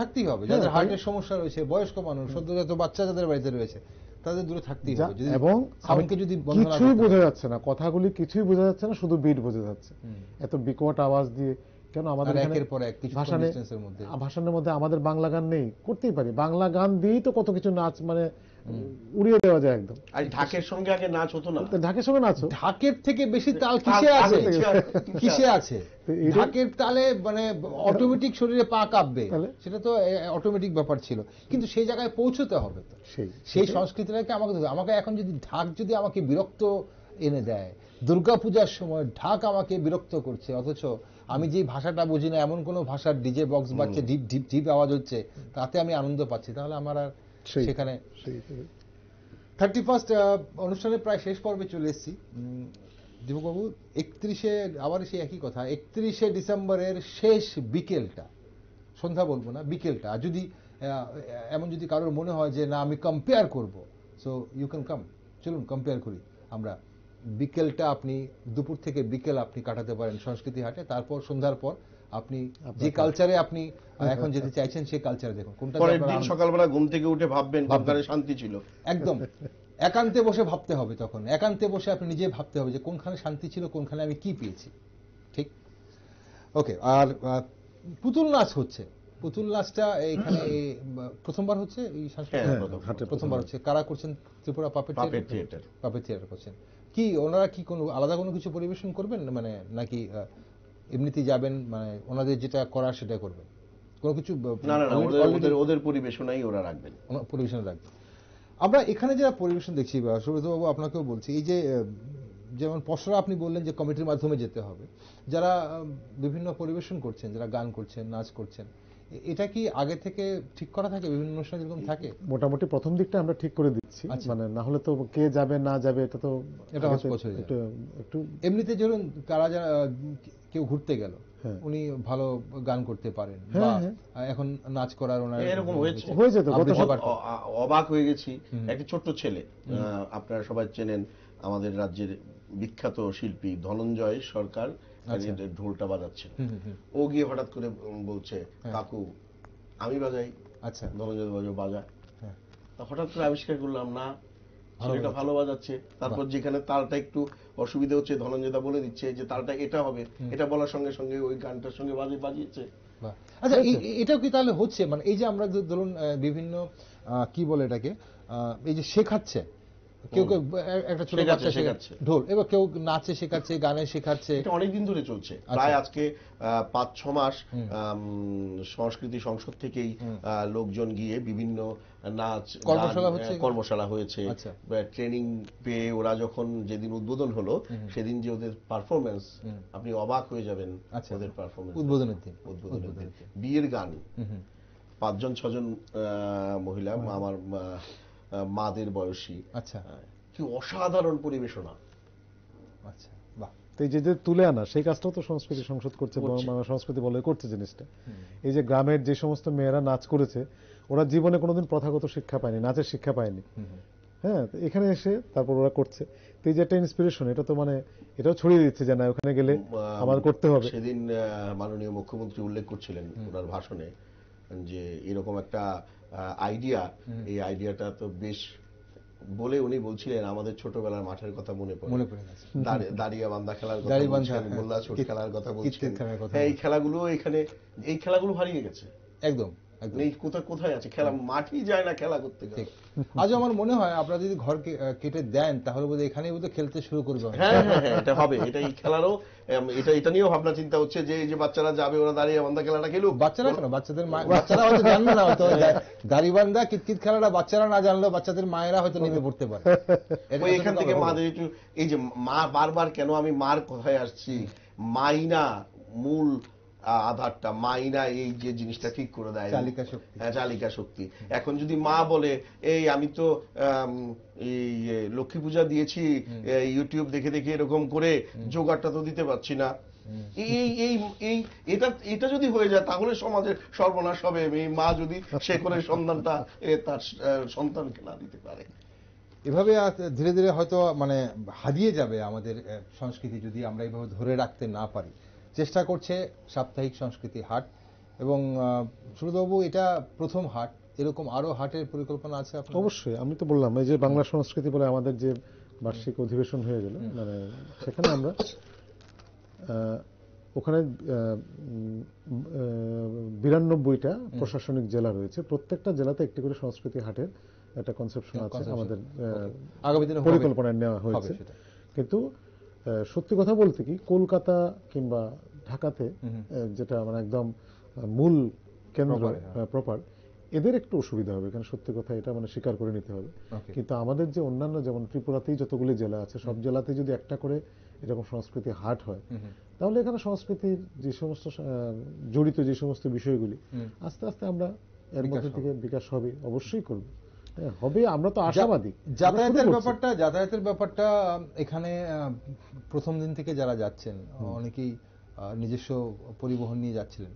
থাকতেই হবে। যাদের হার্টের সমস্যা রয়েছে, বয়স্ক মানুষ, সদ্যজাত বাচ্চা যাদের বাড়িতে রয়েছে, তাদের দূরে থাকতেই হবে। এবং আমাকে যদি কিছুই বোঝা যাচ্ছে না, কথাগুলি কিছুই বোঝা যাচ্ছে না, শুধু বিট বোঝা যাচ্ছে, এত বিকট আওয়াজ দিয়ে। কেন আমাদের ভাষণের মধ্যে আমাদের বাংলা গান নেই? করতেই পারি, বাংলা গান দিয়েই তো কত কিছু নাচ মানে উড়িয়ে দেওয়া যায় একদম। আর ঢাকের সঙ্গে আগে নাচ হতো না? ঢাকের সঙ্গে নাচ, ঢাকের থেকে বেশি তাল কিসে আছে? ঢাকের তালে মানে অটোমেটিক শরীরে পা কাঁপবে, সেটা তো অটোমেটিক ব্যাপার ছিল। কিন্তু সেই জায়গায় পৌঁছতে হবে তো, সেই সংস্কৃতিটাকে আমাকে এখন যদি ঢাক যদি আমাকে বিরক্ত এনে দেয়, দুর্গাপূজার সময় ঢাক আমাকে বিরক্ত করছে, অথচ আমি যে ভাষাটা বুঝি না এমন কোন ভাষার ডিজে বক্স বাজছে, ঢিপ ঢিপ ঢিপ আওয়াজ হচ্ছে, তাতে আমি আনন্দ পাচ্ছি, তাহলে আমার আর সেখানে 31st অনুষ্ঠানের প্রায় শেষ পর্বে চলে এসেছি। দীপকবাবু, 31-এ আবার সেই একই কথা, 31শে ডিসেম্বরের শেষ বিকেলটা, সন্ধ্যা বলবো না, বিকেলটা, যদি এমন যদি কারোর মনে হয় যে না আমি কম্পেয়ার করব, সো ইউ ক্যান কাম, চলুন কম্পেয়ার করি আমরা। বিকেলটা আপনি দুপুর থেকে বিকেল আপনি কাটাতে পারেন সংস্কৃতি হাটে, তারপর সন্ধ্যার পর আপনি যে কালচারে আপনি এখন যেতে চাইছেন সেই কালচারে দেখুন। কোনটা সকালবেলা ঘুম থেকে উঠে ভাববেন কোনখানে শান্তি ছিল, একদম একান্তে বসে ভাবতে হবে, তখন একান্তে বসে আপনি নিজে ভাবতে হবে যে কোনখানে শান্তি ছিল, কোনখানে আমি কি পেয়েছি। ঠিক, ওকে। আর পুতুল নাচ হচ্ছে, পুতুল নাচটা এখানে প্রথমবার হচ্ছে, এই প্রথমবার হচ্ছে। কারা করছেন? ত্রিপুরা পাপেট থিয়েটার করছেন। কি ওনারা কি কোনো আলাদা কোনো কিছু পরিবেশন করবেন মানে, নাকি এমনিতেই যাবেন, মানে ওনাদের যেটা করার সেটা করবেন? কোনো কিছু না, ওদের পরিবেশনাই ওরা রাখবেন, পরিবেশন রাখবেন। আমরা এখানে যারা পরিবেশন দেখছি, সুব্রতবাবু আপনাকেও বলছি, এই যে যেমন পসরা আপনি বললেন যে কমিটির মাধ্যমে যেতে হবে, যারা বিভিন্ন পরিবেশন করছেন, যারা গান করছেন, নাচ করছেন, এটা কি আগে থেকে ঠিক করা থাকে? বিভিন্ন অনুষ্ঠানে যেরকম থাকে মোটামুটি প্রথম দিকটা আমরা ঠিক করে দিচ্ছি, মানে না হলে তো কে যাবে না যাবে এটা তো একটু এমনিতে ধরুন কারা যারা কেউ ঘুরতে গেল, উনি ভালো গান করতে পারেন বা এখন নাচ করার ওনার এরকম হয়েছে তো। অবাক হয়ে গেছি, একটা ছোট্ট ছেলে, আপনারা সবাই চেনেন আমাদের রাজ্যের বিখ্যাত শিল্পী ধনঞ্জয় সরকার, ঢোলটা বাজাচ্ছে, ও গিয়ে হঠাৎ করে বলছে কাকু আমি বাজাই। আচ্ছা, ধনঞ্জয় বাজায়। হঠাৎ করে আবিষ্কার করলাম না, ছেলেটা ভালো বাজাচ্ছে। তারপর যেখানে তালটা একটু অসুবিধা হচ্ছে, ধনঞ্জয়দা বলে দিচ্ছে যে তালটা এটা হবে, এটা বলার সঙ্গে সঙ্গে ওই গানটার সঙ্গে বাজিয়েছে। বাহ। আচ্ছা, এটাও কি তাহলে হচ্ছে, মানে এই যে আমরা ধরুন বিভিন্ন কি বলে এটাকে, এই যে শেখাচ্ছে, কেউ কেউ একটা ছোট বাচ্চা শেখাচ্ছে ঢোল, এবার কেউ নাচে শেখাচ্ছে, গানে শেখাচ্ছে, এটা অনেকদিন ধরে চলছে, প্রায় আজকে 5-6 মাস সংস্কৃতি সংসদ থেকেই লোকজন গিয়ে বিভিন্ন নাচ কর্মশালা হয়েছে। ট্রেনিং পেয়ে ওরা যখন যেদিন উদ্বোধন হলো সেদিন যে ওদের পারফরমেন্স, আপনি অবাক হয়ে যাবেন। ওদের পারফরমেন্স উদ্বোধনের দিন বিয়ের গান, 5-6জন মহিলা আমার মাদের বয়সী, আচ্ছা, কি অসাধারণ পরিবেশনা। আচ্ছা, বাহ। এই যে তুলে আনা, সেই কাজটাও তো সংস্কৃতি সংসদ করছে, সংস্কৃতি বলে করছে জিনিসটা। এই যে গ্রামের যে সমস্ত মেয়েরা নাচ করেছে, ওরা জীবনে কোনোদিন প্রথাগত শিক্ষা পায়নি, নাচের শিক্ষা পায়নি, হ্যাঁ, এখানে এসে তারপর ওরা করছে। তো এই যে একটা ইন্সপিরেশন, এটা তো মানে এটাও ছড়িয়ে দিচ্ছে যে না, ওখানে গেলে আমাদের করতে হবে। সেদিন মাননীয় মুখ্যমন্ত্রী উল্লেখ করছিলেন ওনার ভাষণে যে এরকম একটা আইডিয়া, এই আইডিয়াটা তো বেশ, বলে উনি বলছিলেন আমাদের ছোটবেলার মাঠের কথা মনে পড়ে গেছে, দাঁড়িয়া বান্ধা খেলার কথা বলছিলেন, মোল্লা ছোট খেলার কথা বলছিলেন। এই খেলাগুলো এখানে, এই খেলাগুলো হারিয়ে গেছে একদম। কোথায় আছে খেলা, মাঠই যায় না খেলা করতে। আজও আমার মনে হয় আপনারা যদি ঘর কেটে দেন তাহলে বোধহয় এখানেই বোধহয় খেলতে শুরু করবে। হ্যাঁ, এটা হবে, এটা এই খেলারও এটা নিয়েও ভাবনা চিন্তা হচ্ছে যে এই যে বাচ্চারা যাবে, ওরা দাঁড়িয়ে বান্ধা খেলাটা খেলুক। বাচ্চারা কেন, বাচ্চারা হয়তো জানবে না, হয়তো দাড়ি বান্ধা কিতকিত খেলাটা বাচ্চারা না জানলেও বাচ্চাদের মায়েরা হয়তো নেমে পড়তে পারে। এখান থেকে মাদের একটু, এই যে মা, বারবার কেন আমি মার কথায় আসছি, মাইনা মূল আধারটা, মাইনা এই যে জিনিসটা ঠিক করে দেয়, চালিকা শক্তি। এখন যদি মা বলে এই আমি তো এই লক্ষ্মী পূজা দিয়েছি ইউটিউব দেখে দেখে এরকম করে, জোগাড়টা তো দিতে পারছি না, এটা যদি হয়ে যায় তাহলে সমাজের সর্বনাশ হবে। এই মা যদি সে করে সন্তানটা তার সন্তানকে না দিতে পারে, এভাবে ধীরে ধীরে হয়তো মানে হারিয়ে যাবে আমাদের সংস্কৃতি, যদি আমরা এইভাবে ধরে রাখতে না পারি। চেষ্টা করছে সাপ্তাহিক সংস্কৃতি হাট, এবং সুরতবাবু এটা প্রথম হাট, এরকম আরো হাটের পরিকল্পনা আছে আপনার? অবশ্যই, আমি তো বললাম এই যে বাংলা সংস্কৃতি বলে আমাদের যে বার্ষিক অধিবেশন হয়ে গেল, মানে সেখানে আমরা ওখানে 92টা প্রশাসনিক জেলা রয়েছে, প্রত্যেকটা জেলাতে একটি করে সংস্কৃতি হাটের একটা কনসেপশন আছে, আমাদের আগামী দিনে পরিকল্পনায় নেওয়া হয়েছে। কিন্তু সত্যি কথা বলতে কি, কলকাতা কিংবা ঢাকাতে যেটা মানে একদম মূল কেন্দ্র প্রপার, এদের একটু অসুবিধা হবে এখানে, সত্যি কথা এটা মানে স্বীকার করে নিতে হবে। কিন্তু আমাদের যে অন্যান্য, যেমন ত্রিপুরাতেই যতগুলি জেলা আছে, সব জেলাতে যদি একটা করে এরকম সংস্কৃতি হাট হয়, তাহলে এখানে সংস্কৃতির যে সমস্ত জড়িত যে সমস্ত বিষয়গুলি আস্তে আস্তে আমরা এর মধ্যে থেকে বিকাশ হবে, অবশ্যই করব, হবে, আমরা তো আশাবাদী। যাতায়াতের ব্যাপারটা এখানে প্রথম দিন থেকে যারা যাচ্ছেন অনেকেই নিজস্ব পরিবহন নিয়ে যাচ্ছিলেন,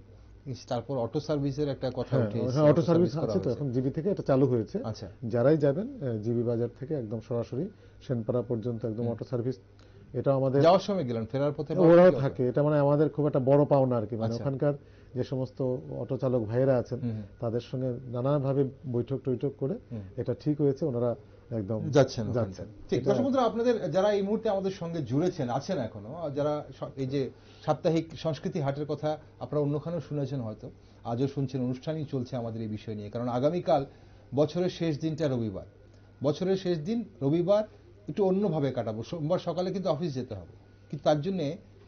তারপর অটো সার্ভিসের একটা কথা উঠে এসেছে। অটো সার্ভিস আছে তো এখন, জিবি থেকে এটা চালু হয়েছে। আচ্ছা, যারাই যাবেন জিবি বাজার থেকে একদম সরাসরি সেনপাড়া পর্যন্ত একদম অটো সার্ভিস, এটা আমাদের যাওয়ার সময় গেলেন, ফেরার পথে ওরাও থাকে, এটা মানে আমাদের খুব একটা বড় পাওনা আর কি। মানে ওখানকার যে সমস্ত অটো চালক ভাইয়েরা আছেন তাদের সঙ্গে নানাভাবে বৈঠক টৈঠক করে এটা ঠিক হয়েছে, ওনারা একদম যাচ্ছেন। ঠিক, দর্শক বন্ধুরা, আপনাদের যারা এই মুহূর্তে আমাদের সঙ্গে জুড়েছেন আছেন এখনো, যারা এই যে সাপ্তাহিক সংস্কৃতি হাটের কথা আপনারা অন্যখানেও শুনেছেন, হয়তো আজও শুনছেন, অনুষ্ঠানই চলছে আমাদের এই বিষয় নিয়ে। কারণ আগামীকাল বছরের শেষ দিনটা রবিবার, বছরের শেষ দিন রবিবার একটু অন্যভাবে কাটাবো। সোমবার সকালে কিন্তু অফিস যেতে হবে, কিন্তু তার জন্য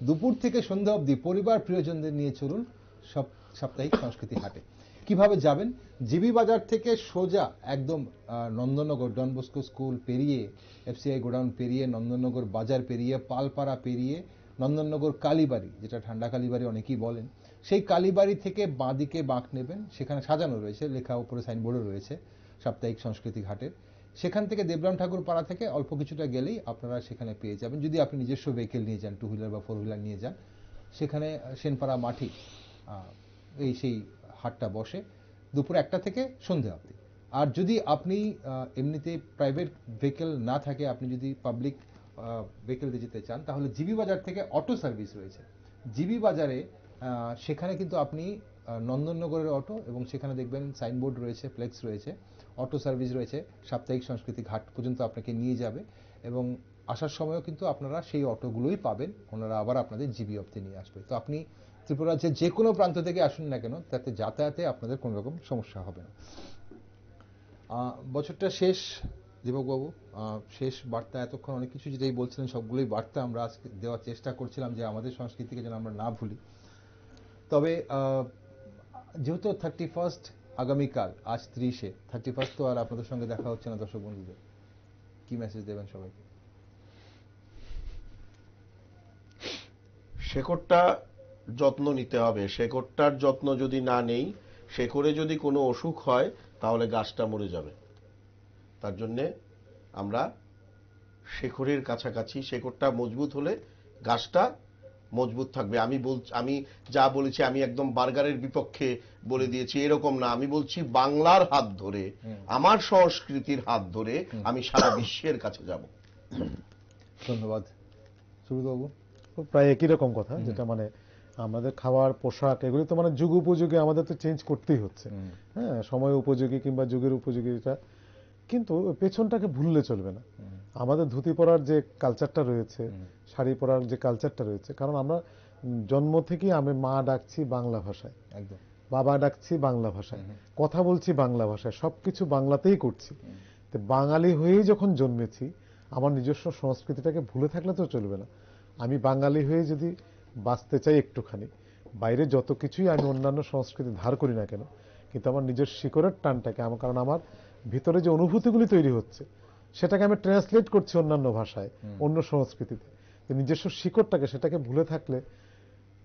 দুপুর থেকে সন্ধ্যা অবধি পরিবার প্রিয়জনদের নিয়ে চলুন সাপ্তাহিক সংস্কৃতি হাটে। কিভাবে যাবেন? জিবি বাজার থেকে সোজা একদম নন্দননগর ডন বস্কো স্কুল পেরিয়ে, এফসিআই গোডাউন পেরিয়ে, নন্দননগর বাজার পেরিয়ে, পালপাড়া পেরিয়ে, নন্দননগর কালীবাড়ি, যেটা ঠান্ডা কালীবাড়ি অনেকেই বলেন, সেই কালীবাড়ি থেকে বাঁদিকে বাঁক নেবেন, সেখানে সাজানো রয়েছে, লেখা উপরে সাইনবোর্ডও রয়েছে সাপ্তাহিক সংস্কৃতি হাটের। সেখান থেকে দেবরাম ঠাকুর পাড়া থেকে অল্প কিছুটা গেলেই আপনারা সেখানে পেয়ে যাবেন। যদি আপনি নিজস্ব ভেহিকেল নিয়ে যান, 2 হুইলার বা 4 হুইলার নিয়ে যান, সেখানে সেনপাড়া মাঠে সেই হাটটা বসে দুপুর 1টা থেকে সন্ধ্যা অবধি। আর যদি আপনি এমনিতে প্রাইভেট ভেহিকেল না থাকে, আপনি যদি পাবলিক ভেহিকেল দিয়ে যেতে চান, তাহলে জিবি বাজার থেকে অটো সার্ভিস রয়েছে। জিবি বাজারে সেখানে কিন্তু আপনি নন্দননগরের অটো, এবং সেখানে দেখবেন সাইনবোর্ড রয়েছে, ফ্লেক্স রয়েছে, অটো সার্ভিস রয়েছে, সাপ্তাহিক সংস্কৃতি ঘাট পর্যন্ত আপনাকে নিয়ে যাবে, এবং আসার সময়ও কিন্তু আপনারা সেই অটোগুলোই পাবেন, ওনারা আবার আপনাদের জিবি অবধি নিয়ে আসবে। তো আপনি ত্রিপুরা রাজ্যের যে কোনো প্রান্ত থেকে আসুন না কেন, তাতে যাতায়াতে আপনাদের কোনো রকম সমস্যা হবে না। বছরটা শেষ, দীপকবাবু, শেষ বার্তা, এতক্ষণ অনেক কিছু যেটাই বলছিলেন সবগুলোই বার্তা আমরা আজকে দেওয়ার চেষ্টা করছিলাম যে আমাদের সংস্কৃতিকে যেন আমরা না ভুলি। তবে যেহেতু 31 আগামীকাল, আজ 30-এ, 31 তো আর আপনাদের সঙ্গে দেখা হচ্ছে না দর্শক বন্ধুদের, কি মেসেজ দেবেন সবাইকে? শেকড়টা যত্ন নিতে হবে। শেকড়টার যত্ন যদি না নেই, শেকড়ে যদি কোনো অসুখ হয় তাহলে গাছটা মরে যাবে। তার জন্যে আমরা শেকড়ের কাছাকাছি, শেকড়টা মজবুত হলে গাছটা মজবুত থাকবে। আমি যা বলেছি আমি একদম বার্গারের বিপক্ষে বলে দিয়েছি এরকম না। আমি বলছি বাংলার হাত ধরে, আমার সংস্কৃতির হাত ধরে আমি সারা বিশ্বের কাছে যাব। ধন্যবাদ। সুব্রতবাবু? প্রায় একই রকম কথা, যেটা মানে আমাদের খাবার, পোশাক, এগুলি তো মানে যুগ উপযোগী আমাদের তো চেঞ্জ করতেই হচ্ছে। হ্যাঁ, সময় উপযোগী কিংবা যুগের উপযোগী, এটা কিন্তু পেছনটাকে ভুললে চলবে না। আমাদের ধুতি পরার যে কালচারটা রয়েছে, শাড়ি পরার যে কালচারটা রয়েছে, কারণ আমরা জন্ম থেকেই আমি মা ডাকছি বাংলা ভাষায়, একদম বাবা ডাকছি বাংলা ভাষায়, কথা বলছি বাংলা ভাষায়, সবকিছু বাংলাতেই করছি। তো বাঙালি হয়েই যখন জন্মেছি, আমার নিজস্ব সংস্কৃতিটাকে ভুলে থাকলে তো চলবে না। আমি বাঙালি হয়ে যদি বাঁচতে চাই একটুখানি, বাইরে যত কিছুই আমি অন্যান্য সংস্কৃতি ধার করি না কেন, কিন্তু আমার নিজের শিকড়ের টানটাকে, কারণ আমার ভিতরে যে অনুভূতিগুলি তৈরি হচ্ছে সেটাকে আমি ট্রান্সলেট করছি অন্যান্য ভাষায়, অন্য সংস্কৃতিতে। নিজস্ব শিকড়টাকে, সেটাকে ভুলে থাকলে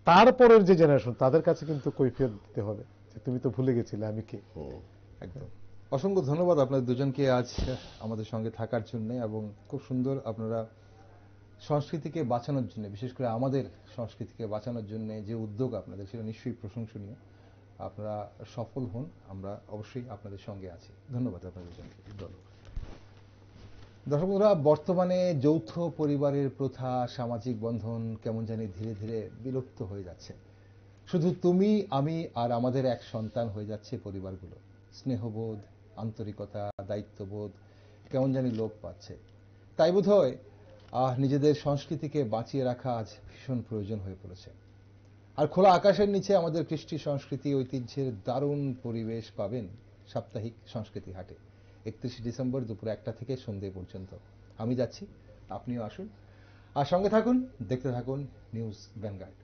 তারপরের যে জেনারেশন, তাদের কাছে কিন্তু কৈফিয়ত দিতে হবে যে তুমি তো ভুলে গেছিলে আমি কে। একদম। অসংখ্য ধন্যবাদ আপনাদের দুজনকে আজ আমাদের সঙ্গে থাকার জন্য, এবং খুব সুন্দর আপনারা সংস্কৃতিকে বাঁচানোর জন্য, বিশেষ করে আমাদের সংস্কৃতিকে বাঁচানোর জন্য যে উদ্যোগ আপনাদের, সেটা নিশ্চয়ই প্রশংসনীয়। আপনারা সফল হন, আমরা অবশ্যই আপনাদের সঙ্গে আছি। ধন্যবাদ আপনাদের দুজনকে। দর্শক বন্ধুরা, বর্তমানে যৌথ পরিবারের প্রথা, সামাজিক বন্ধন কেমন জানি ধীরে ধীরে বিলুপ্ত হয়ে যাচ্ছে। শুধু তুমি, আমি আর আমাদের এক সন্তান হয়ে যাচ্ছে পরিবারগুলো। স্নেহবোধ, আন্তরিকতা, দায়িত্ববোধ কেমন জানি লোপ পাচ্ছে। তাই বোধহয় নিজেদের সংস্কৃতিকে বাঁচিয়ে রাখা আজ ভীষণ প্রয়োজন হয়ে পড়েছে। আর খোলা আকাশের নিচে আমাদের কৃষ্টি, সংস্কৃতি, ঐতিহ্যের দারুণ পরিবেশ পাবেন সাপ্তাহিক সংস্কৃতি হাটে 31 ডিসেম্বর দুপুর 1টা থেকে সন্ধ্যে পর্যন্ত। আমি যাচ্ছি, আপনিও আসুন আর সঙ্গে থাকুন, দেখতে থাকুন নিউজ ভ্যানগার্ড।